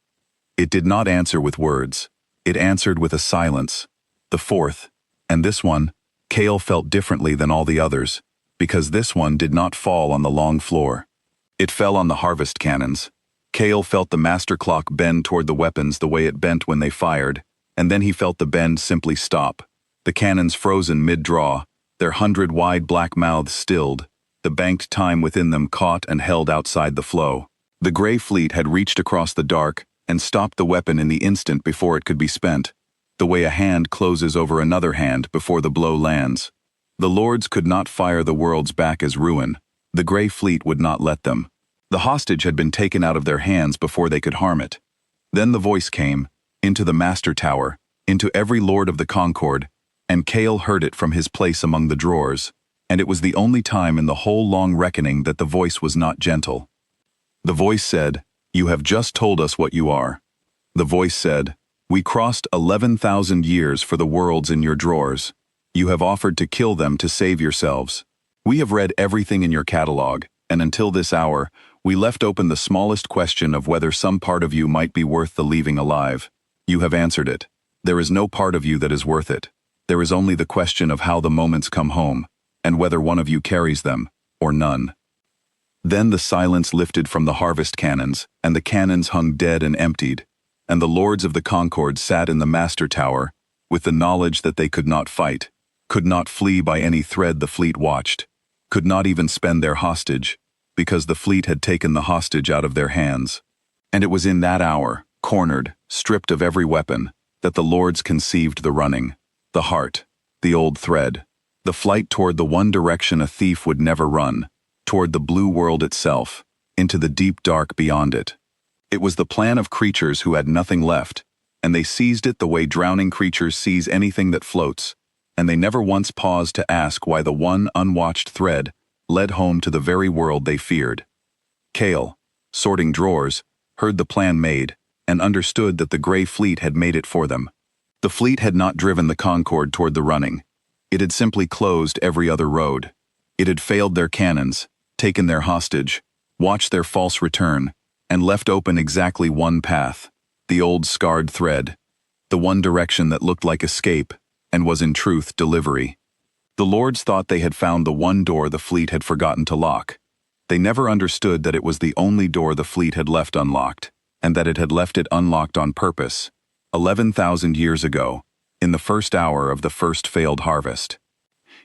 It did not answer with words. It answered with a silence. The fourth, and this one, Cale felt differently than all the others, because this one did not fall on the long floor. It fell on the harvest cannons. Kale felt the master clock bend toward the weapons the way it bent when they fired, and then he felt the bend simply stop. The cannons frozen mid-draw, their 100-wide black mouths stilled, the banked time within them caught and held outside the flow. The gray fleet had reached across the dark and stopped the weapon in the instant before it could be spent, the way a hand closes over another hand before the blow lands. The lords could not fire the worlds back as ruin. The gray fleet would not let them. The hostage had been taken out of their hands before they could harm it. Then the voice came, into the master tower, into every lord of the Concord, and Kale heard it from his place among the drawers, and it was the only time in the whole long reckoning that the voice was not gentle. The voice said, "You have just told us what you are." The voice said, "We crossed 11,000 years for the worlds in your drawers. You have offered to kill them to save yourselves. We have read everything in your catalog, and until this hour, we left open the smallest question of whether some part of you might be worth the leaving alive. You have answered it. There is no part of you that is worth it. There is only the question of how the moments come home, and whether one of you carries them, or none." Then the silence lifted from the harvest cannons, and the cannons hung dead and emptied, and the lords of the Concord sat in the master tower, with the knowledge that they could not fight, could not flee by any thread the fleet watched, could not even spend their hostage, because the fleet had taken the hostage out of their hands. And it was in that hour, cornered, stripped of every weapon, that the lords conceived the running, the heart, the old thread, the flight toward the one direction a thief would never run, toward the blue world itself, into the deep dark beyond it. It was the plan of creatures who had nothing left, and they seized it the way drowning creatures seize anything that floats, and they never once paused to ask why the one unwatched thread led home to the very world they feared. Kale, sorting drawers, heard the plan made, and understood that the gray fleet had made it for them. The fleet had not driven the Concord toward the running. It had simply closed every other road. It had failed their cannons, taken their hostage, watched their false return, and left open exactly one path, the old scarred thread, the one direction that looked like escape, and was in truth delivery. The lords thought they had found the one door the fleet had forgotten to lock. They never understood that it was the only door the fleet had left unlocked, and that it had left it unlocked on purpose, 11,000 years ago, in the first hour of the first failed harvest.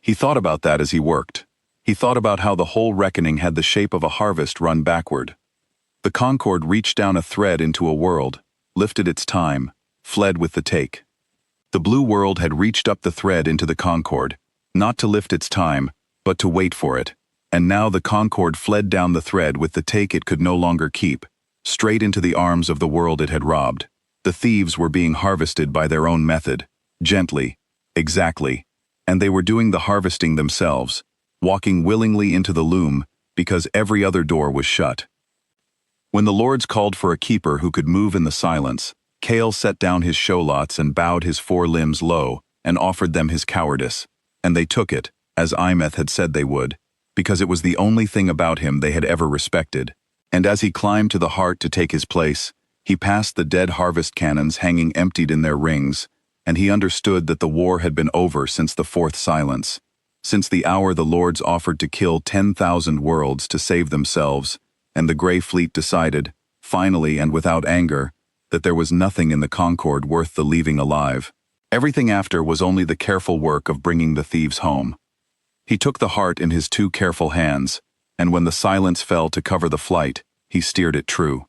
He thought about that as he worked. He thought about how the whole reckoning had the shape of a harvest run backward. The Concord reached down a thread into a world, lifted its time, fled with the take. The blue world had reached up the thread into the Concord, not to lift its time, but to wait for it, and now the Concord fled down the thread with the take it could no longer keep, straight into the arms of the world it had robbed. The thieves were being harvested by their own method, gently, exactly, and they were doing the harvesting themselves, walking willingly into the loom because every other door was shut. When the lords called for a keeper who could move in the silence, Kale set down his showlots and bowed his four limbs low and offered them his cowardice, and they took it, as Imeth had said they would, because it was the only thing about him they had ever respected. And as he climbed to the heart to take his place, he passed the dead harvest cannons hanging emptied in their rings, and he understood that the war had been over since the fourth silence, since the hour the lords offered to kill 10,000 worlds to save themselves, and the gray fleet decided, finally and without anger, that there was nothing in the Concord worth the leaving alive. Everything after was only the careful work of bringing the thieves home. He took the heart in his two careful hands, and when the silence fell to cover the flight, he steered it true.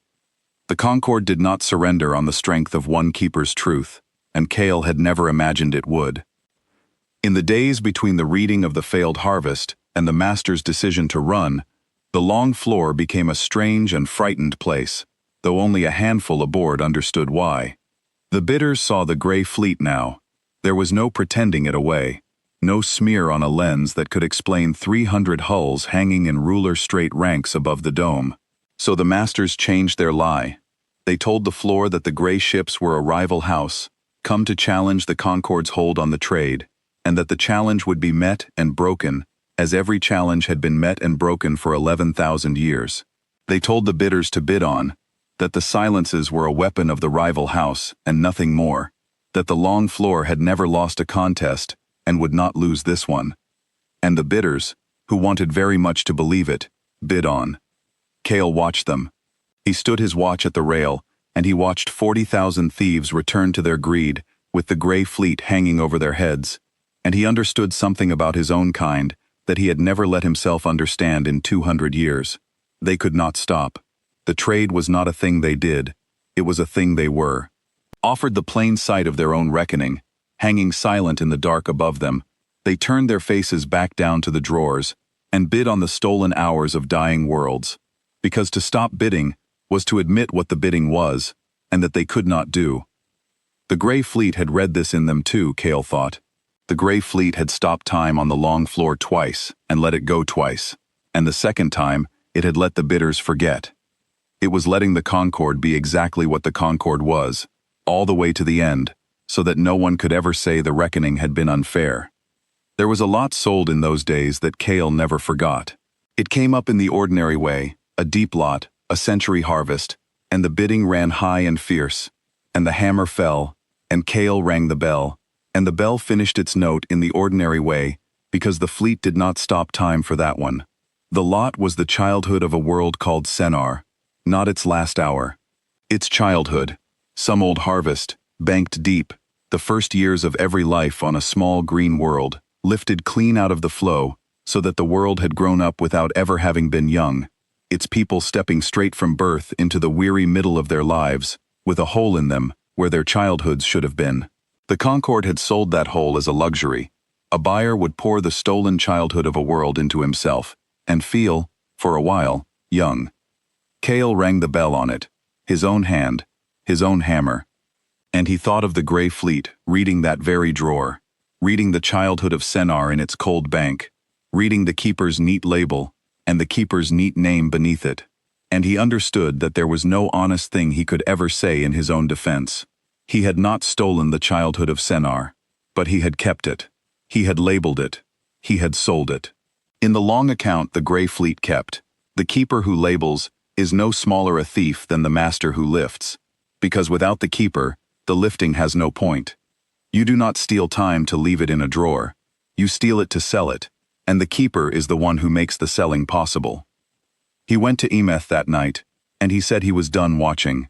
The Concord did not surrender on the strength of one keeper's truth, and Kale had never imagined it would. In the days between the reading of the failed harvest and the master's decision to run, the long floor became a strange and frightened place, though only a handful aboard understood why. The bidders saw the gray fleet now. There was no pretending it away, no smear on a lens that could explain 300 hulls hanging in ruler-straight ranks above the dome. So the masters changed their lie. They told the floor that the gray ships were a rival house, come to challenge the Concord's hold on the trade, and that the challenge would be met and broken, as every challenge had been met and broken for 11,000 years. They told the bidders to bid on, that the silences were a weapon of the rival house and nothing more, that the long floor had never lost a contest and would not lose this one. And the bidders, who wanted very much to believe it, bid on. Kale watched them. He stood his watch at the rail, and he watched 40,000 thieves return to their greed, with the gray fleet hanging over their heads. And he understood something about his own kind that he had never let himself understand in 200 years. They could not stop. The trade was not a thing they did, it was a thing they were. Offered the plain sight of their own reckoning, hanging silent in the dark above them, they turned their faces back down to the drawers and bid on the stolen hours of dying worlds. Because to stop bidding was to admit what the bidding was, and that they could not do. The Gray Fleet had read this in them too, Cale thought. The Gray Fleet had stopped time on the long floor twice and let it go twice, and the second time it had let the bidders forget. It was letting the Concord be exactly what the Concord was, all the way to the end, so that no one could ever say the reckoning had been unfair. There was a lot sold in those days that Cale never forgot. It came up in the ordinary way, a deep lot, a century harvest, and the bidding ran high and fierce, and the hammer fell, and Cale rang the bell, and the bell finished its note in the ordinary way, because the fleet did not stop time for that one. The lot was the childhood of a world called Senar, not its last hour. Its childhood, some old harvest, banked deep, the first years of every life on a small green world, lifted clean out of the flow, so that the world had grown up without ever having been young, its people stepping straight from birth into the weary middle of their lives, with a hole in them where their childhoods should have been. The Concord had sold that hole as a luxury. A buyer would pour the stolen childhood of a world into himself, and feel, for a while, young. Cale rang the bell on it, his own hand, his own hammer. And he thought of the Gray Fleet, reading that very drawer, reading the childhood of Senar in its cold bank, reading the keeper's neat label, and the keeper's neat name beneath it. And he understood that there was no honest thing he could ever say in his own defense. He had not stolen the childhood of Senar, but he had kept it. He had labeled it. He had sold it. In the long account the Gray Fleet kept, the keeper who labels is no smaller a thief than the master who lifts, because without the keeper, the lifting has no point. You do not steal time to leave it in a drawer. You steal it to sell it, and the keeper is the one who makes the selling possible. He went to Emeth that night, and he said he was done watching.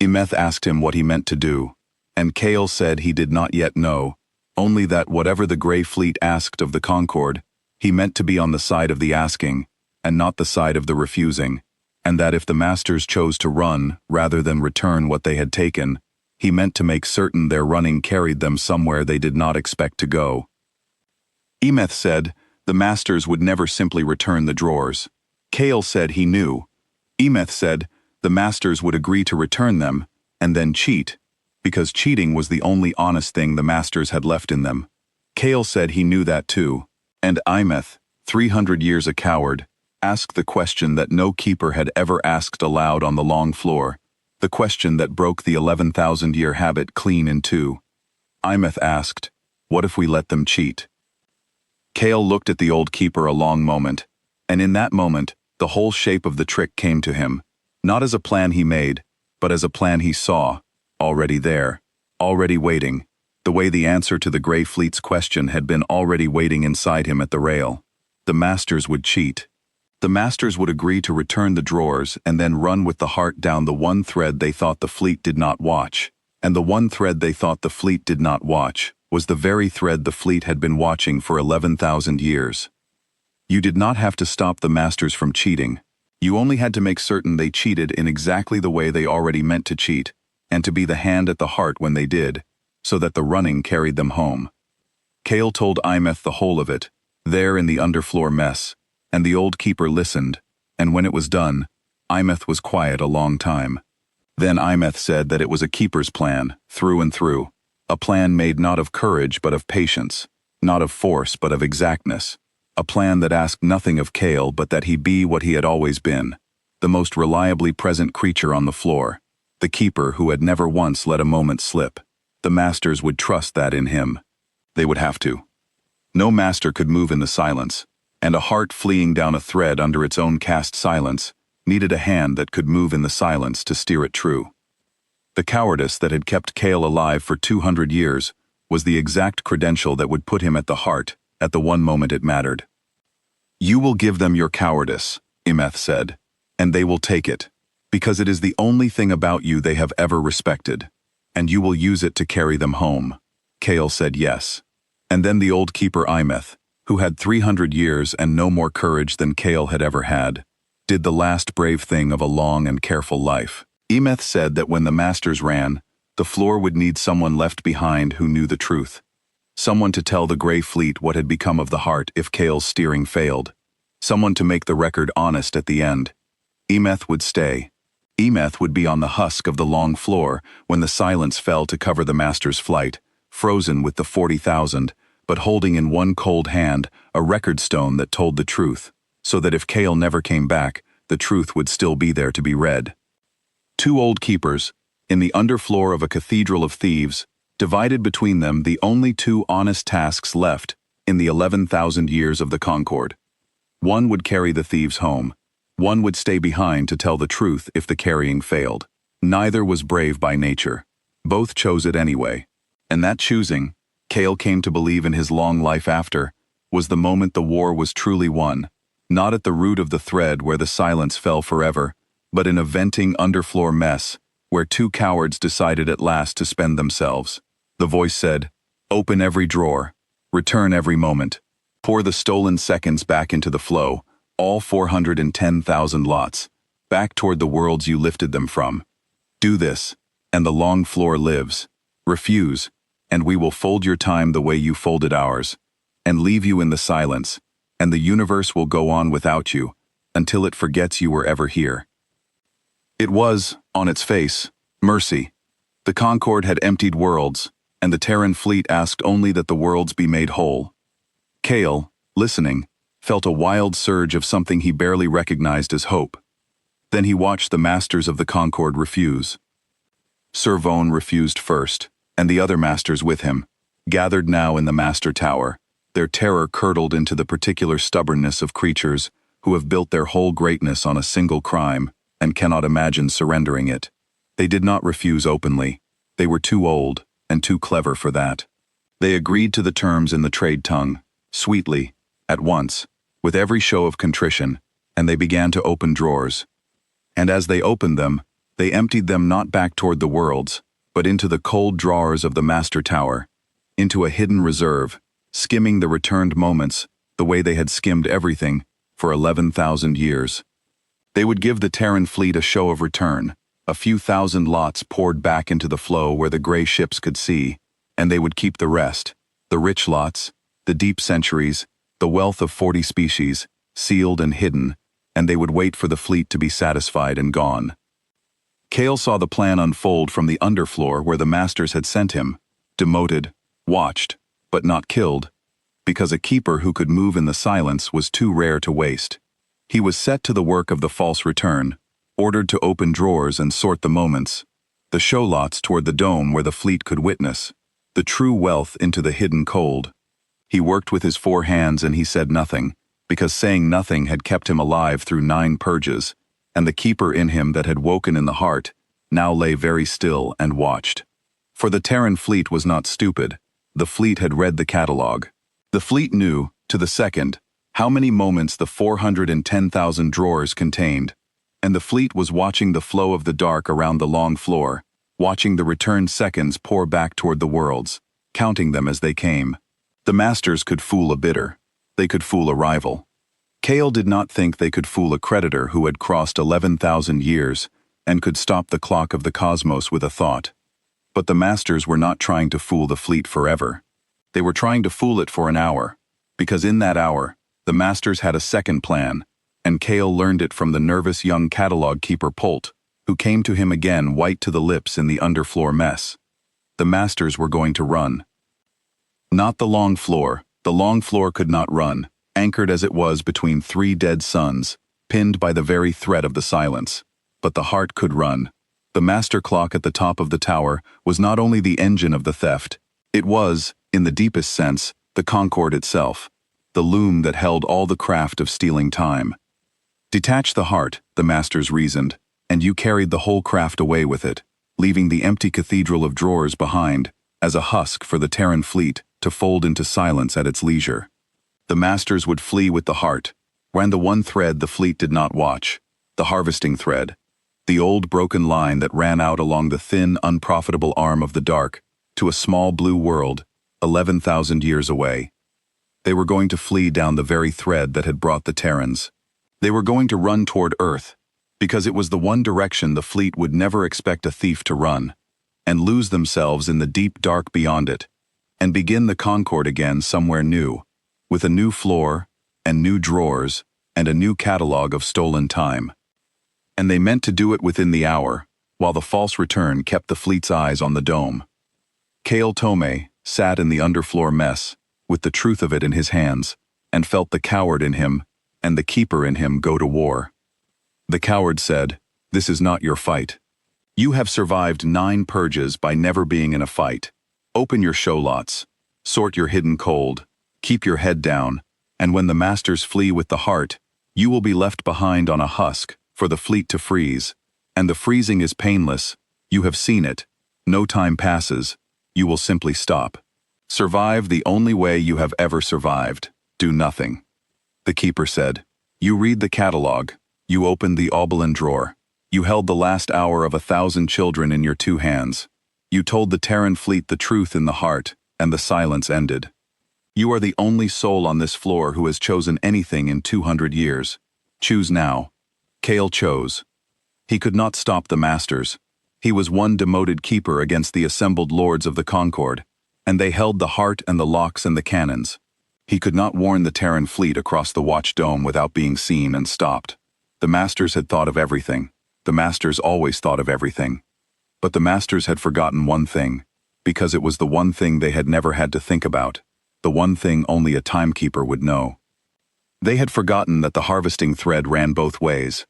Emeth asked him what he meant to do, and Cale said he did not yet know, only that whatever the Gray Fleet asked of the Concord, he meant to be on the side of the asking, and not the side of the refusing, and that if the masters chose to run rather than return what they had taken, he meant to make certain their running carried them somewhere they did not expect to go. Emeth said the masters would never simply return the drawers. Cale said he knew. Emeth said the masters would agree to return them, and then cheat, because cheating was the only honest thing the masters had left in them. Cale said he knew that too, and Emeth, 300 years a coward, asked the question that no keeper had ever asked aloud on the long floor, the question that broke the 11,000-year habit clean in two. Emeth asked, "What if we let them cheat?" Cale looked at the old keeper a long moment, and in that moment, the whole shape of the trick came to him, not as a plan he made, but as a plan he saw, already there, already waiting, the way the answer to the Gray Fleet's question had been already waiting inside him at the rail. The masters would cheat. The masters would agree to return the drawers and then run with the heart down the one thread they thought the fleet did not watch, and the one thread they thought the fleet did not watch was the very thread the fleet had been watching for 11,000 years. You did not have to stop the masters from cheating. You only had to make certain they cheated in exactly the way they already meant to cheat, and to be the hand at the heart when they did, so that the running carried them home. Cale told Emeth the whole of it, there in the underfloor mess, and the old keeper listened, and when it was done, Emeth was quiet a long time. Then Emeth said that it was a keeper's plan, through and through, a plan made not of courage but of patience, not of force but of exactness, a plan that asked nothing of Cale but that he be what he had always been, the most reliably present creature on the floor, the keeper who had never once let a moment slip. The masters would trust that in him. They would have to. No master could move in the silence, and a heart fleeing down a thread under its own cast silence needed a hand that could move in the silence to steer it true. The cowardice that had kept Cale alive for 200 years was the exact credential that would put him at the heart at the one moment it mattered. "You will give them your cowardice," Emeth said, "and they will take it. Because it is the only thing about you they have ever respected, and you will use it to carry them home. Kale said yes. And then the old keeper Imeth, who had 300 years and no more courage than Kale had ever had, did the last brave thing of a long and careful life. Imeth said that when the masters ran, the floor would need someone left behind who knew the truth. Someone to tell the Grey Fleet what had become of the heart if Kale's steering failed. Someone to make the record honest at the end. Imeth would stay. Imeth would be on the husk of the long floor when the silence fell to cover the master's flight, frozen with the 40,000, but holding in one cold hand a record stone that told the truth, so that if Kale never came back, the truth would still be there to be read. Two old keepers, in the underfloor of a cathedral of thieves, divided between them the only two honest tasks left in the 11,000 years of the Concord. One would carry the thieves home. One would stay behind to tell the truth if the carrying failed. Neither was brave by nature. Both chose it anyway. And that choosing, Kale came to believe in his long life after, was the moment the war was truly won, not at the root of the thread where the silence fell forever, but in a venting underfloor mess, where two cowards decided at last to spend themselves. The voice said, "Open every drawer. Return every moment. Pour the stolen seconds back into the flow, all 410,000 lots, back toward the worlds you lifted them from. Do this, and the long floor lives. Refuse, and we will fold your time the way you folded ours, and leave you in the silence, and the universe will go on without you, until it forgets you were ever here." It was, on its face, mercy. The Concord had emptied worlds, and the Terran fleet asked only that the worlds be made whole. Kale, listening, felt a wild surge of something he barely recognized as hope. Then he watched the masters of the Concord refuse. Sir Vone refused first, and the other masters with him, gathered now in the Master Tower, their terror curdled into the particular stubbornness of creatures who have built their whole greatness on a single crime and cannot imagine surrendering it. They did not refuse openly. They were too old and too clever for that. They agreed to the terms in the trade tongue, sweetly, at once, with every show of contrition, and they began to open drawers. And as they opened them, they emptied them not back toward the worlds, but into the cold drawers of the Master Tower, into a hidden reserve, skimming the returned moments the way they had skimmed everything for 11,000 years. They would give the Terran fleet a show of return, a few thousand lots poured back into the flow where the gray ships could see, and they would keep the rest, the rich lots, the deep centuries, the wealth of 40 species, sealed and hidden, and they would wait for the fleet to be satisfied and gone. Kale saw the plan unfold from the underfloor where the masters had sent him, demoted, watched, but not killed, because a keeper who could move in the silence was too rare to waste. He was set to the work of the false return, ordered to open drawers and sort the moments, the show lots toward the dome where the fleet could witness, the true wealth into the hidden cold. He worked with his 4 hands and he said nothing, because saying nothing had kept him alive through 9 purges, and the keeper in him that had woken in the heart now lay very still and watched. For the Terran fleet was not stupid. The fleet had read the catalog. The fleet knew, to the second, how many moments the 410,000 drawers contained, and the fleet was watching the flow of the dark around the long floor, watching the returned seconds pour back toward the worlds, counting them as they came. The masters could fool a bidder. They could fool a rival. Kale did not think they could fool a creditor who had crossed 11,000 years and could stop the clock of the cosmos with a thought. But the masters were not trying to fool the fleet forever. They were trying to fool it for an hour, because in that hour, the masters had a second plan, and Kale learned it from the nervous young catalog keeper Polt, who came to him again white to the lips in the underfloor mess. The masters were going to run. Not the long floor. The long floor could not run, anchored as it was between 3 dead suns, pinned by the very thread of the silence. But the heart could run. The master clock at the top of the tower was not only the engine of the theft, it was, in the deepest sense, the Concord itself, the loom that held all the craft of stealing time. Detach the heart, the masters reasoned, and you carried the whole craft away with it, leaving the empty cathedral of drawers behind, as a husk for the Terran fleet to fold into silence at its leisure. The masters would flee with the heart, ran the one thread the fleet did not watch, the harvesting thread. the old broken line that ran out along the thin, unprofitable arm of the dark, to a small blue world, 11,000 years away. They were going to flee down the very thread that had brought the Terrans. They were going to run toward Earth, because it was the one direction the fleet would never expect a thief to run, and lose themselves in the deep dark beyond it, and begin the Concord again somewhere new, with a new floor, and new drawers, and a new catalog of stolen time. And they meant to do it within the hour, while the false return kept the fleet's eyes on the dome. Kale Tomei sat in the underfloor mess, with the truth of it in his hands, and felt the coward in him, and the keeper in him go to war. The coward said, "This is not your fight. You have survived 9 purges by never being in a fight. Open your show lots, sort your hidden cold, keep your head down, and when the masters flee with the heart, you will be left behind on a husk for the fleet to freeze, and the freezing is painless, you have seen it, no time passes, you will simply stop. Survive the only way you have ever survived, do nothing." The keeper said, "You read the catalog, you opened the Oberlin drawer, you held the last hour of 1,000 children in your 2 hands. You told the Terran fleet the truth in the heart, and the silence ended. You are the only soul on this floor who has chosen anything in 200 years. Choose now." Kale chose. He could not stop the masters. He was one demoted keeper against the assembled lords of the Concord, and they held the heart and the locks and the cannons. He could not warn the Terran fleet across the watch dome without being seen and stopped. The masters had thought of everything. The masters always thought of everything. But the masters had forgotten one thing, because it was the one thing they had never had to think about, the one thing only a timekeeper would know. They had forgotten that the harvesting thread ran both ways.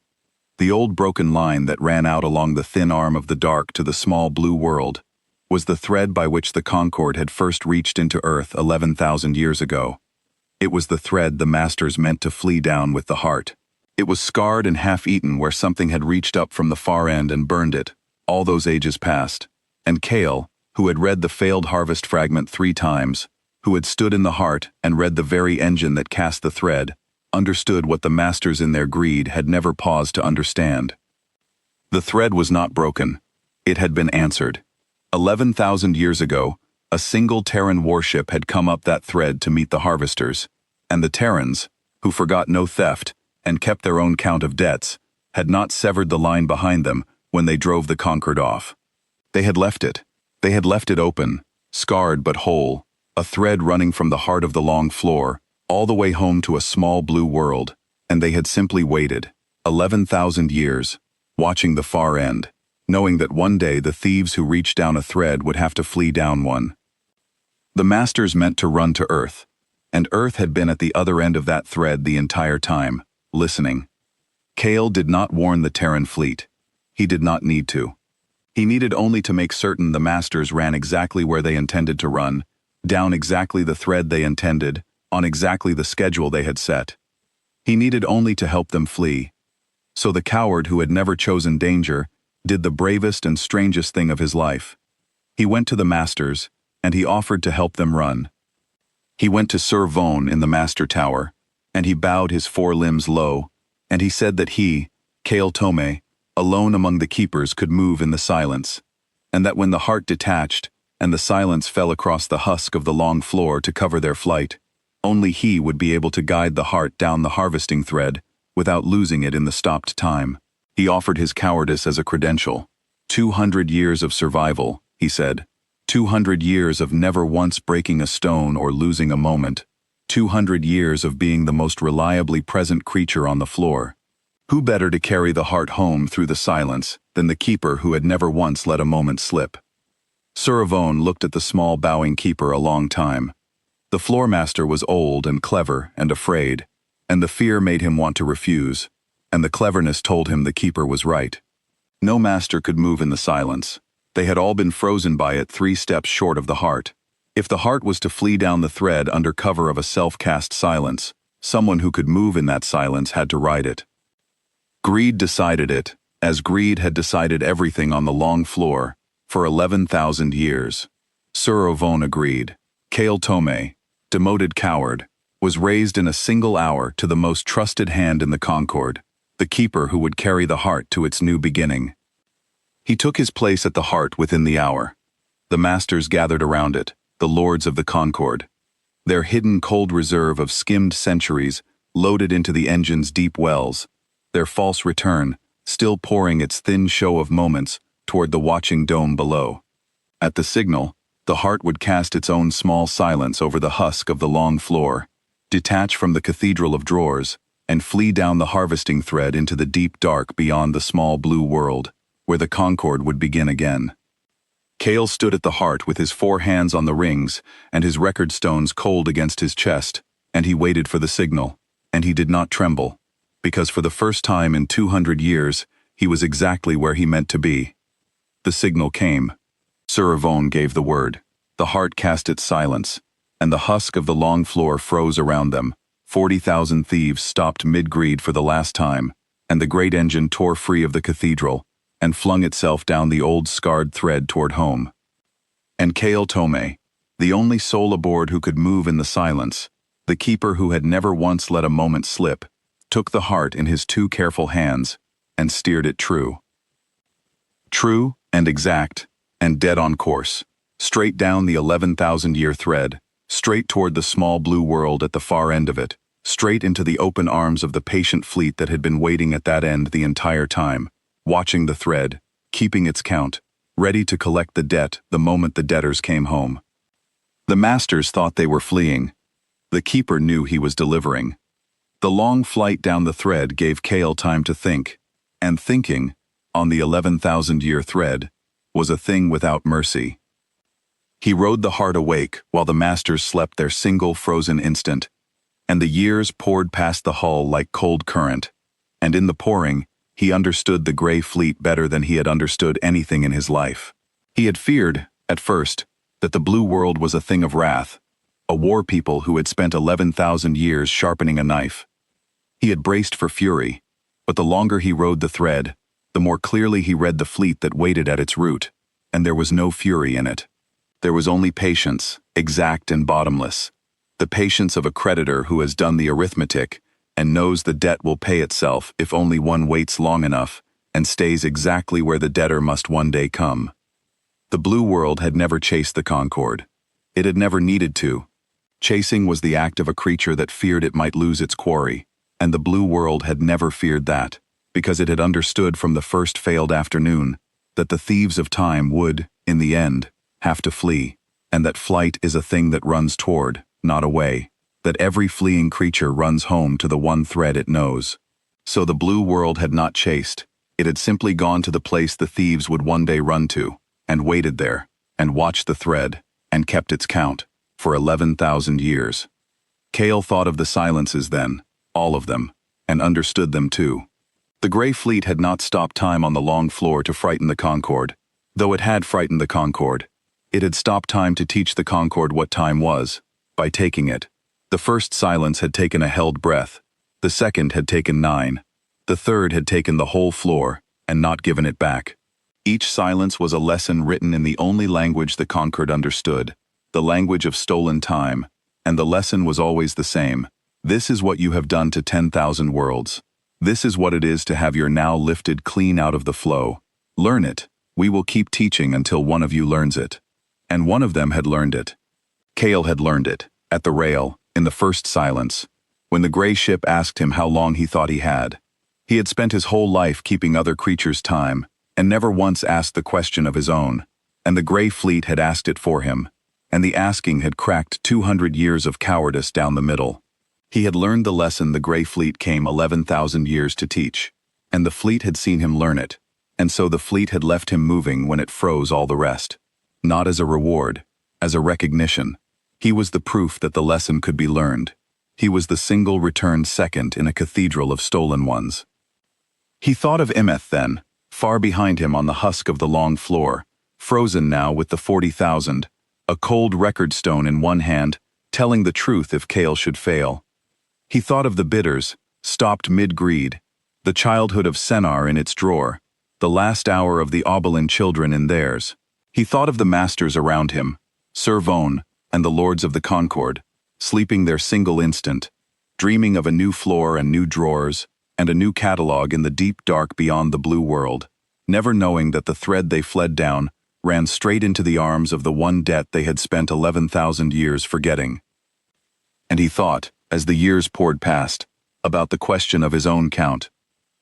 The old broken line that ran out along the thin arm of the dark to the small blue world was the thread by which the Concord had first reached into Earth 11,000 years ago. It was the thread the masters meant to flee down with the heart. It was scarred and half-eaten where something had reached up from the far end and burned it, all those ages past. And Kale, who had read the failed harvest fragment 3 times, who had stood in the heart and read the very engine that cast the thread, understood what the masters in their greed had never paused to understand. The thread was not broken. It had been answered. 11,000 years ago, a single Terran warship had come up that thread to meet the harvesters, and the Terrans, who forgot no theft and kept their own count of debts, had not severed the line behind them when they drove the Concord off. They had left it. They had left it open, scarred but whole, a thread running from the heart of the long floor, all the way home to a small blue world, and they had simply waited, 11,000 years, watching the far end, knowing that one day the thieves who reached down a thread would have to flee down one. The masters meant to run to Earth, and Earth had been at the other end of that thread the entire time, listening. Kale did not warn the Terran fleet. He did not need to. He needed only to make certain the masters ran exactly where they intended to run, down exactly the thread they intended, on exactly the schedule they had set. He needed only to help them flee. So the coward who had never chosen danger did the bravest and strangest thing of his life. He went to the masters, and he offered to help them run. He went to Sir Vone in the master tower, and he bowed his 4 limbs low, and he said that he, Kale Tomei, alone among the keepers could move in the silence, and that when the heart detached, and the silence fell across the husk of the long floor to cover their flight, only he would be able to guide the heart down the harvesting thread without losing it in the stopped time. He offered his cowardice as a credential. 200 years of survival, he said. 200 years of never once breaking a stone or losing a moment. 200 years of being the most reliably present creature on the floor. Who better to carry the heart home through the silence than the keeper who had never once let a moment slip? Sir Vone looked at the small bowing keeper a long time. The floormaster was old and clever and afraid, and the fear made him want to refuse, and the cleverness told him the keeper was right. No master could move in the silence. They had all been frozen by it 3 steps short of the heart. If the heart was to flee down the thread under cover of a self-cast silence, someone who could move in that silence had to ride it. Greed decided it, as greed had decided everything on the long floor, for 11,000 years. Sir Vone agreed. Kale Tomei, demoted coward, was raised in a single hour to the most trusted hand in the Concord, the keeper who would carry the heart to its new beginning. He took his place at the heart within the hour. The masters gathered around it, the lords of the Concord. Their hidden cold reserve of skimmed centuries loaded into the engine's deep wells, their false return still pouring its thin show of moments toward the watching dome below. At the signal, the heart would cast its own small silence over the husk of the long floor, detach from the cathedral of drawers, and flee down the harvesting thread into the deep dark beyond the small blue world, where the Concord would begin again. Cale stood at the heart with his 4 hands on the rings and his record stones cold against his chest, and he waited for the signal, and he did not tremble, because for the first time in 200 years, he was exactly where he meant to be. The signal came. Sir Yvonne gave the word. The heart cast its silence, and the husk of the long floor froze around them. 40,000 thieves stopped mid-greed for the last time, and the great engine tore free of the cathedral and flung itself down the old scarred thread toward home. And Cale Tomé, the only soul aboard who could move in the silence, the keeper who had never once let a moment slip, took the heart in his 2 careful hands and steered it true. True and exact and dead on course, straight down the 11,000-year thread, straight toward the small blue world at the far end of it, straight into the open arms of the patient fleet that had been waiting at that end the entire time, watching the thread, keeping its count, ready to collect the debt the moment the debtors came home. The masters thought they were fleeing. The keeper knew he was delivering. The long flight down the thread gave Cale time to think, and thinking, on the 11,000-year thread, was a thing without mercy. He rode the heart awake while the masters slept their single frozen instant, and the years poured past the hull like cold current, and in the pouring, he understood the gray fleet better than he had understood anything in his life. He had feared, at first, that the blue world was a thing of wrath, a war people who had spent 11,000 years sharpening a knife. He had braced for fury, but the longer he rode the thread, the more clearly he read the fleet that waited at its root, and there was no fury in it. There was only patience, exact and bottomless, the patience of a creditor who has done the arithmetic and knows the debt will pay itself if only one waits long enough and stays exactly where the debtor must one day come. The blue world had never chased the Concord. It had never needed to. Chasing was the act of a creature that feared it might lose its quarry, and the blue world had never feared that, because it had understood from the first failed afternoon that the thieves of time would, in the end, have to flee, and that flight is a thing that runs toward, not away, that every fleeing creature runs home to the one thread it knows. So the blue world had not chased, it had simply gone to the place the thieves would one day run to, and waited there, and watched the thread, and kept its count, for 11,000 years. Cale thought of the silences then, all of them, and understood them too. The gray fleet had not stopped time on the long floor to frighten the Concord, though it had frightened the Concord. It had stopped time to teach the Concord what time was, by taking it. The first silence had taken a held breath, the second had taken 9, the third had taken the whole floor, and not given it back. Each silence was a lesson written in the only language the Concord understood, the language of stolen time, and the lesson was always the same. This is what you have done to 10,000 worlds. This is what it is to have your now lifted clean out of the flow. Learn it. We will keep teaching until one of you learns it. And one of them had learned it. Cale had learned it, at the rail, in the first silence, when the gray ship asked him how long he thought he had. He had spent his whole life keeping other creatures' time, and never once asked the question of his own, and the gray fleet had asked it for him, and the asking had cracked 200 years of cowardice down the middle. He had learned the lesson the gray fleet came 11,000 years to teach, and the fleet had seen him learn it, and so the fleet had left him moving when it froze all the rest. Not as a reward, as a recognition. He was the proof that the lesson could be learned. He was the single returned second in a cathedral of stolen ones. He thought of Imeth then, far behind him on the husk of the long floor, frozen now with the 40,000, a cold record stone in one hand, telling the truth if Cale should fail. He thought of the bidders, stopped mid-greed, the childhood of Senar in its drawer, the last hour of the Oberlin children in theirs. He thought of the masters around him, Sir Yvonne, and the lords of the Concord, sleeping their single instant, dreaming of a new floor and new drawers, and a new catalog in the deep dark beyond the blue world, never knowing that the thread they fled down ran straight into the arms of the one debt they had spent 11,000 years forgetting. And he thought, as the years poured past, about the question of his own count.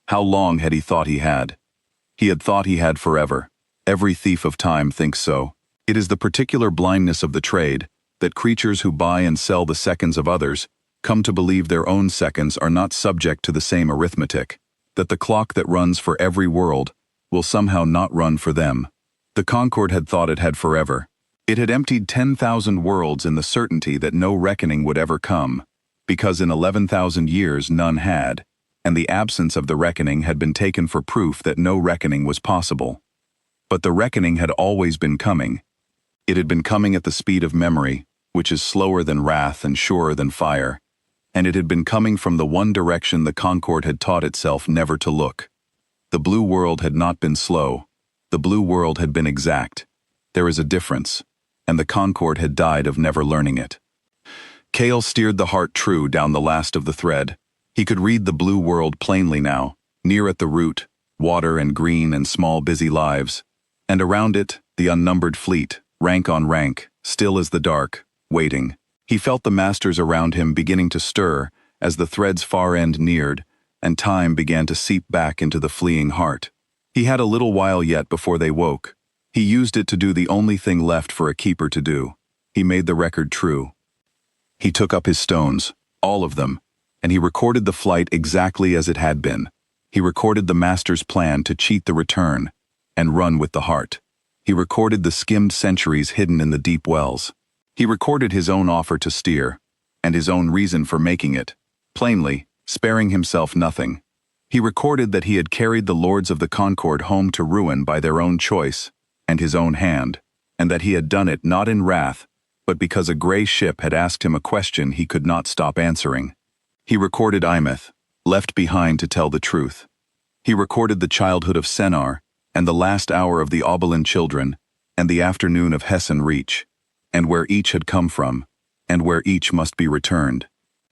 How long had he thought he had? He had thought he had forever. Every thief of time thinks so. It is the particular blindness of the trade that creatures who buy and sell the seconds of others come to believe their own seconds are not subject to the same arithmetic, that the clock that runs for every world will somehow not run for them. The Concorde had thought it had forever. It had emptied 10,000 worlds in the certainty that no reckoning would ever come, because in 11,000 years none had, and the absence of the reckoning had been taken for proof that no reckoning was possible. But the reckoning had always been coming. It had been coming at the speed of memory, which is slower than wrath and surer than fire, and it had been coming from the one direction the Concorde had taught itself never to look. The blue world had not been slow. The blue world had been exact. There is a difference, and the Concorde had died of never learning it. Kale steered the heart true down the last of the thread. He could read the blue world plainly now, near at the root, water and green and small busy lives, and around it, the unnumbered fleet, rank on rank, still as the dark, waiting. He felt the masters around him beginning to stir as the thread's far end neared, and time began to seep back into the fleeing heart. He had a little while yet before they woke. He used it to do the only thing left for a keeper to do. He made the record true. He took up his stones, all of them, and he recorded the flight exactly as it had been. He recorded the master's plan to cheat the return and run with the heart. He recorded the skimmed centuries hidden in the deep wells. He recorded his own offer to steer, and his own reason for making it, plainly, sparing himself nothing. He recorded that he had carried the lords of the Concorde home to ruin by their own choice and his own hand, and that he had done it not in wrath, but because a gray ship had asked him a question he could not stop answering. He recorded Imeth, left behind to tell the truth. He recorded the childhood of Senar, and the last hour of the Oberlin children, and the afternoon of Hessen Reach, and where each had come from, and where each must be returned.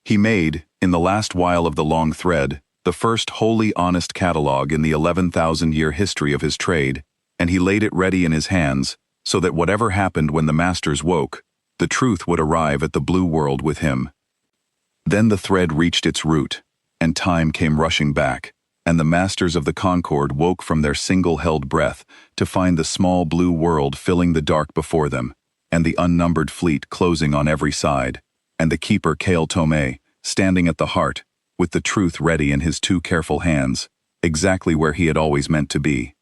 He made, in the last while of the long thread, the first wholly honest catalog in the 11,000-year history of his trade, and he laid it ready in his hands, so that whatever happened when the masters woke, the truth would arrive at the blue world with him. Then the thread reached its root, and time came rushing back, and the masters of the Concorde woke from their single-held breath to find the small blue world filling the dark before them, and the unnumbered fleet closing on every side, and the keeper Kale Tomei standing at the heart, with the truth ready in his two careful hands, exactly where he had always meant to be.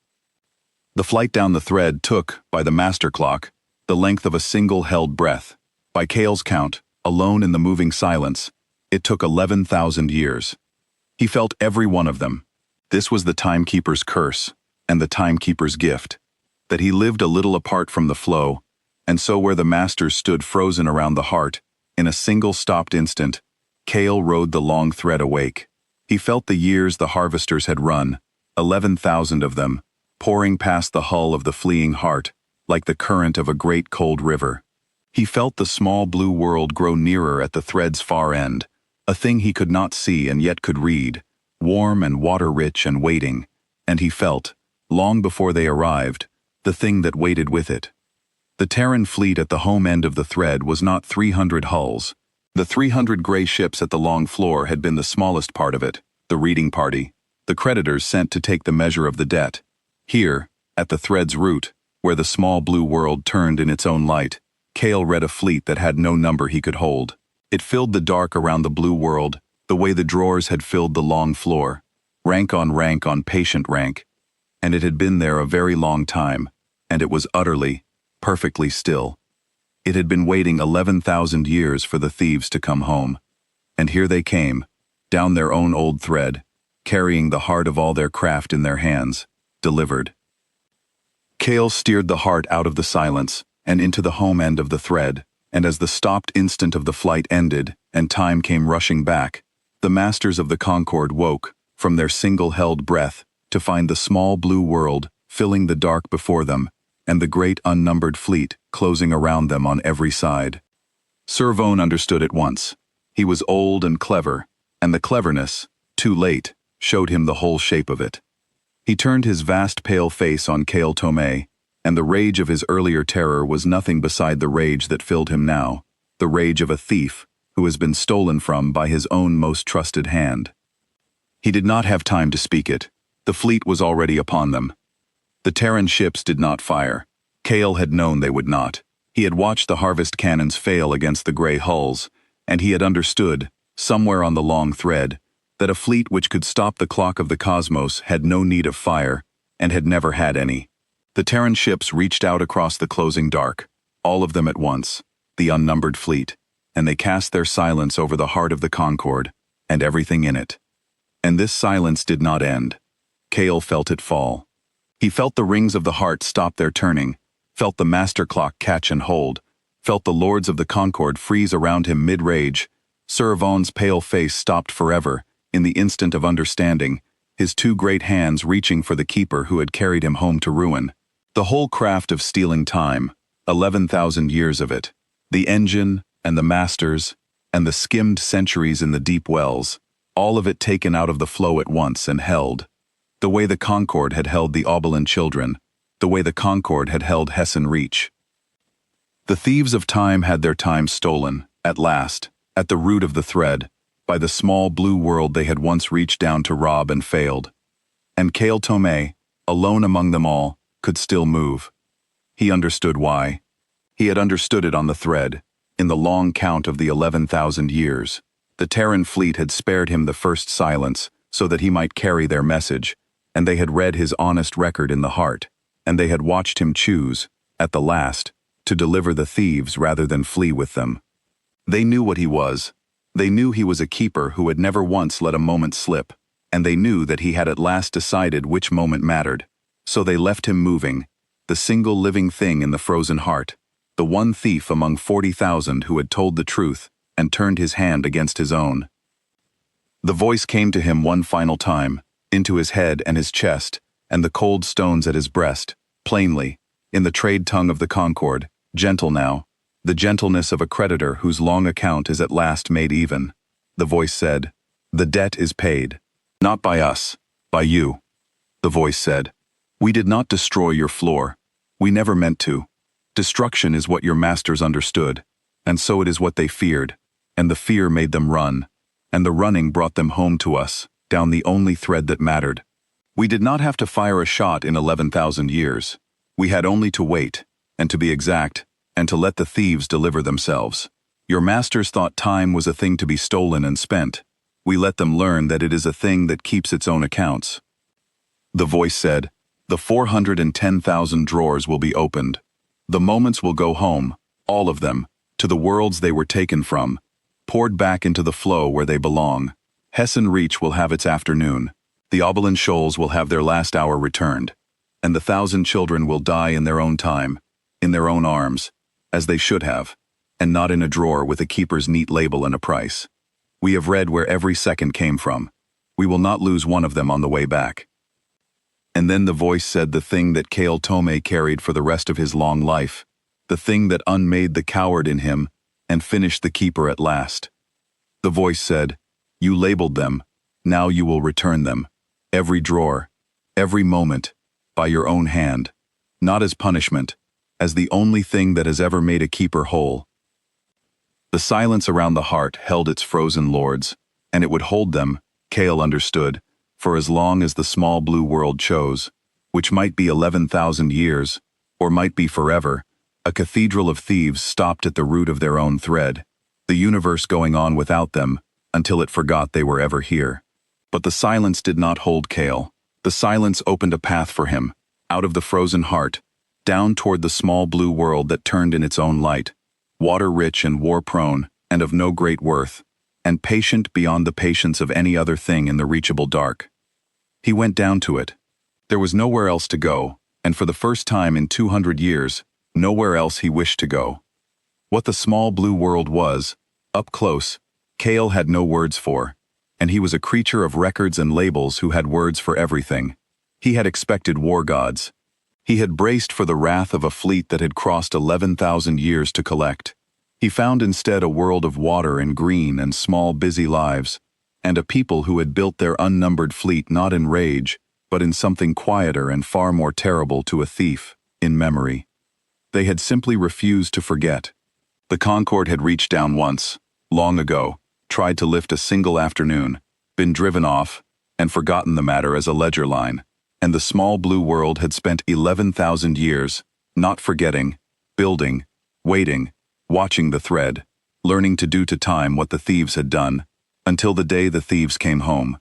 The flight down the thread took, by the master clock, the length of a single-held breath. By Kale's count, alone in the moving silence, it took 11,000 years. He felt every one of them. This was the timekeeper's curse, and the timekeeper's gift, that he lived a little apart from the flow, and so where the masters stood frozen around the heart, in a single stopped instant, Kale rode the long thread awake. He felt the years the harvesters had run, 11,000 of them, pouring past the hull of the fleeing heart, like the current of a great cold river. He felt the small blue world grow nearer at the thread's far end, a thing he could not see and yet could read, warm and water-rich and waiting, and he felt, long before they arrived, the thing that waited with it. The Terran fleet at the home end of the thread was not 300 hulls. The 300 gray ships at the long floor had been the smallest part of it, the reading party, the creditors sent to take the measure of the debt. Here, at the thread's root, where the small blue world turned in its own light, Kale read a fleet that had no number he could hold. It filled the dark around the blue world, the way the drawers had filled the long floor, rank on patient rank, and it had been there a very long time, and it was utterly, perfectly still. It had been waiting 11,000 years for the thieves to come home, and here they came, down their own old thread, carrying the heart of all their craft in their hands, delivered. Kale steered the heart out of the silence and into the home end of the thread, and as the stopped instant of the flight ended and time came rushing back, the masters of the Concorde woke from their single-held breath to find the small blue world filling the dark before them and the great unnumbered fleet closing around them on every side. Sir Vone understood at once. He was old and clever, and the cleverness, too late, showed him the whole shape of it. He turned his vast pale face on Kale Tomei, and the rage of his earlier terror was nothing beside the rage that filled him now, the rage of a thief who has been stolen from by his own most trusted hand. He did not have time to speak it. The fleet was already upon them. The Terran ships did not fire. Kale had known they would not. He had watched the harvest cannons fail against the gray hulls, and he had understood, somewhere on the long thread, that a fleet which could stop the clock of the cosmos had no need of fire, and had never had any. The Terran ships reached out across the closing dark, all of them at once, the unnumbered fleet, and they cast their silence over the heart of the Concord, and everything in it. And this silence did not end. Kale felt it fall. He felt the rings of the heart stop their turning, felt the master clock catch and hold, felt the lords of the Concord freeze around him mid-rage. Sir Vaughan's pale face stopped forever, in the instant of understanding, his two great hands reaching for the keeper who had carried him home to ruin. The whole craft of stealing time, 11,000 years of it, the engine, and the masters, and the skimmed centuries in the deep wells, all of it taken out of the flow at once and held. The way the Concord had held the Oberlin children, the way the Concord had held Hessen Reach. The thieves of time had their time stolen, at last, at the root of the thread, by the small blue world they had once reached down to rob and failed. And Kale Tomei, alone among them all, could still move. He understood why. He had understood it on the thread, in the long count of the 11,000 years. The Terran fleet had spared him the first silence, so that he might carry their message, and they had read his honest record in the heart, and they had watched him choose, at the last, to deliver the thieves rather than flee with them. They knew what he was. They knew he was a keeper who had never once let a moment slip, and they knew that he had at last decided which moment mattered. So they left him moving, the single living thing in the frozen heart, the one thief among 40,000 who had told the truth and turned his hand against his own. The voice came to him one final time, into his head and his chest, and the cold stones at his breast, plainly, in the trade tongue of the Concord, gentle now, the gentleness of a creditor whose long account is at last made even. The voice said, "The debt is paid. Not by us, by you." The voice said, "We did not destroy your floor. We never meant to. Destruction is what your masters understood, and so it is what they feared, and the fear made them run, and the running brought them home to us, down the only thread that mattered. We did not have to fire a shot in 11,000 years. We had only to wait, and to be exact, and to let the thieves deliver themselves. Your masters thought time was a thing to be stolen and spent. We let them learn that it is a thing that keeps its own accounts." The voice said, "The 410,000 drawers will be opened. The moments will go home, all of them, to the worlds they were taken from, poured back into the flow where they belong. Hessen Reach will have its afternoon. The Oberlin Shoals will have their last hour returned, and the 1,000 children will die in their own time, in their own arms, as they should have, and not in a drawer with a keeper's neat label and a price. We have read where every second came from. We will not lose one of them on the way back." And then the voice said the thing that Kale Tomei carried for the rest of his long life, the thing that unmade the coward in him and finished the keeper at last. The voice said, "You labeled them, now you will return them. Every drawer, every moment, by your own hand, not as punishment, as the only thing that has ever made a keeper whole." The silence around the heart held its frozen lords, and it would hold them, Kale understood, for as long as the small blue world chose, which might be 11,000 years, or might be forever. A cathedral of thieves stopped at the root of their own thread, the universe going on without them, until it forgot they were ever here. But the silence did not hold Kale. The silence opened a path for him, out of the frozen heart, down toward the small blue world that turned in its own light, water-rich and war-prone, and of no great worth, and patient beyond the patience of any other thing in the reachable dark. He went down to it. There was nowhere else to go, and for the first time in 200 years, nowhere else he wished to go. What the small blue world was, up close, Kale had no words for, and he was a creature of records and labels who had words for everything. He had expected war gods. He had braced for the wrath of a fleet that had crossed 11,000 years to collect. He found instead a world of water and green and small busy lives, and a people who had built their unnumbered fleet not in rage, but in something quieter and far more terrible to a thief, in memory. They had simply refused to forget. The Concorde had reached down once, long ago, tried to lift a single afternoon, been driven off, and forgotten the matter as a ledger line, and the small blue world had spent 11,000 years, not forgetting, building, waiting, watching the thread, learning to do to time what the thieves had done, until the day the thieves came home.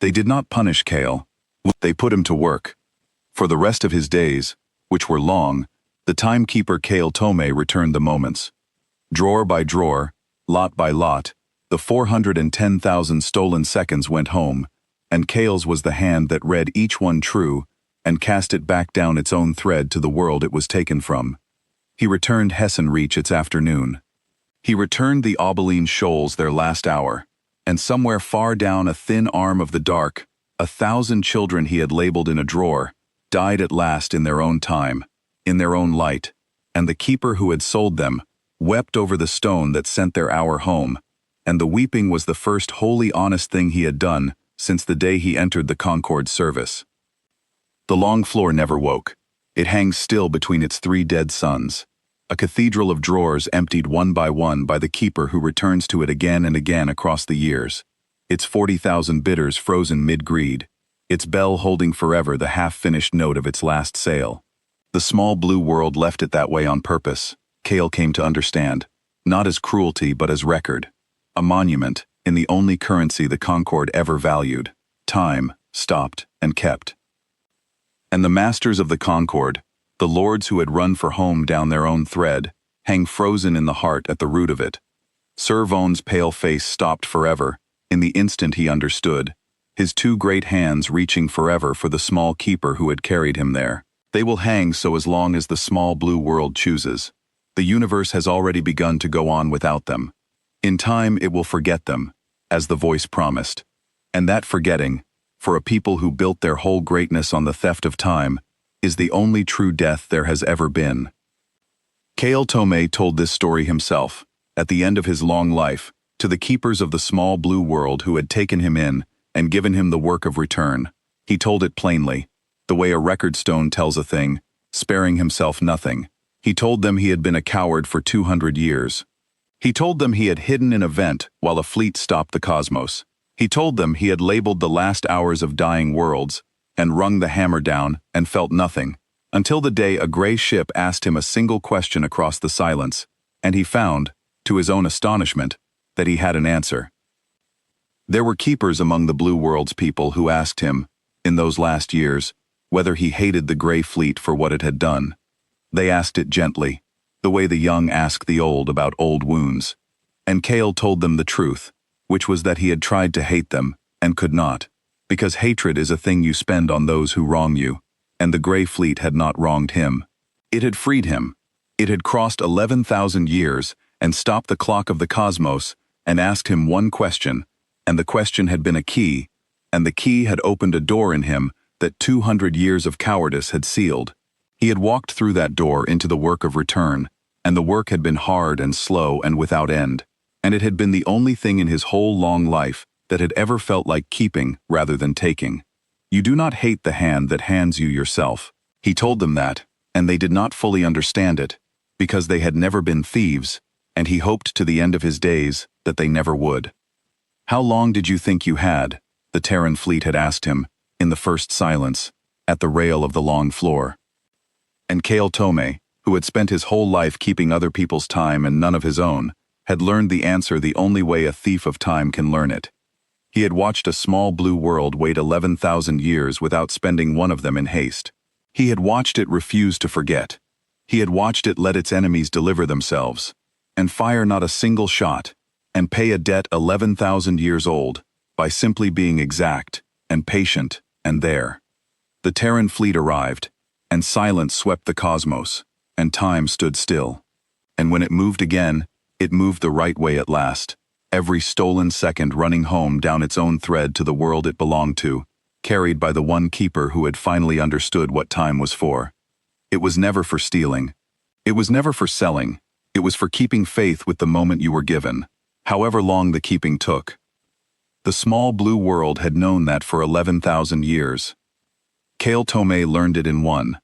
They did not punish Kale. They put him to work. For the rest of his days, which were long, the timekeeper Kale Tome returned the moments. Drawer by drawer, lot by lot, the 410,000 stolen seconds went home, and Kale's was the hand that read each one true and cast it back down its own thread to the world it was taken from. He returned Hessen Reach its afternoon. He returned the Aubaline Shoals their last hour, and somewhere far down a thin arm of the dark, 1,000 children he had labeled in a drawer, died at last in their own time, in their own light, and the keeper who had sold them wept over the stone that sent their hour home, and the weeping was the first wholly honest thing he had done since the day he entered the Concorde's service. The long floor never woke. It hangs still between its 3 dead sons, a cathedral of drawers emptied one by the keeper who returns to it again and again across the years, its 40,000 bidders frozen mid-greed, its bell holding forever the half-finished note of its last sale. The small blue world left it that way on purpose, Kale came to understand, not as cruelty but as record, a monument in the only currency the Concorde ever valued, time, stopped, and kept. And the masters of the Concorde, the lords who had run for home down their own thread, hang frozen in the heart at the root of it. Sir Vaughan's pale face stopped forever, in the instant he understood, his 2 great hands reaching forever for the small keeper who had carried him there. They will hang so as long as the small blue world chooses. The universe has already begun to go on without them. In time it will forget them, as the voice promised. And that forgetting, for a people who built their whole greatness on the theft of time, is the only true death there has ever been. Kale Tome told this story himself, at the end of his long life, to the keepers of the small blue world who had taken him in and given him the work of return. He told it plainly, the way a record stone tells a thing, sparing himself nothing. He told them he had been a coward for 200 years. He told them he had hidden an event while a fleet stopped the cosmos. He told them he had labeled the last hours of dying worlds and rung the hammer down and felt nothing, until the day a gray ship asked him a single question across the silence, and he found, to his own astonishment, that he had an answer. There were keepers among the Blue World's people who asked him, in those last years, whether he hated the gray fleet for what it had done. They asked it gently, the way the young ask the old about old wounds, and Kale told them the truth, which was that he had tried to hate them, and could not, because hatred is a thing you spend on those who wrong you, and the gray fleet had not wronged him. It had freed him. It had crossed 11,000 years and stopped the clock of the cosmos and asked him one question, and the question had been a key, and the key had opened a door in him that 200 years of cowardice had sealed. He had walked through that door into the work of return, and the work had been hard and slow and without end, and it had been the only thing in his whole long life that had ever felt like keeping rather than taking. You do not hate the hand that hands you yourself. He told them that, and they did not fully understand it, because they had never been thieves, and he hoped to the end of his days that they never would. How long did you think you had? The Terran fleet had asked him, in the first silence, at the rail of the long floor. And Kale Tome, who had spent his whole life keeping other people's time and none of his own, had learned the answer the only way a thief of time can learn it. He had watched a small blue world wait 11,000 years without spending one of them in haste. He had watched it refuse to forget. He had watched it let its enemies deliver themselves, and fire not a single shot, and pay a debt 11,000 years old, by simply being exact, and patient, and there. The Terran fleet arrived, and silence swept the cosmos, and time stood still. And when it moved again, it moved the right way at last, every stolen second running home down its own thread to the world it belonged to, carried by the one keeper who had finally understood what time was for. It was never for stealing. It was never for selling. It was for keeping faith with the moment you were given, however long the keeping took. The small blue world had known that for 11,000 years. Kale Tomei learned it in one,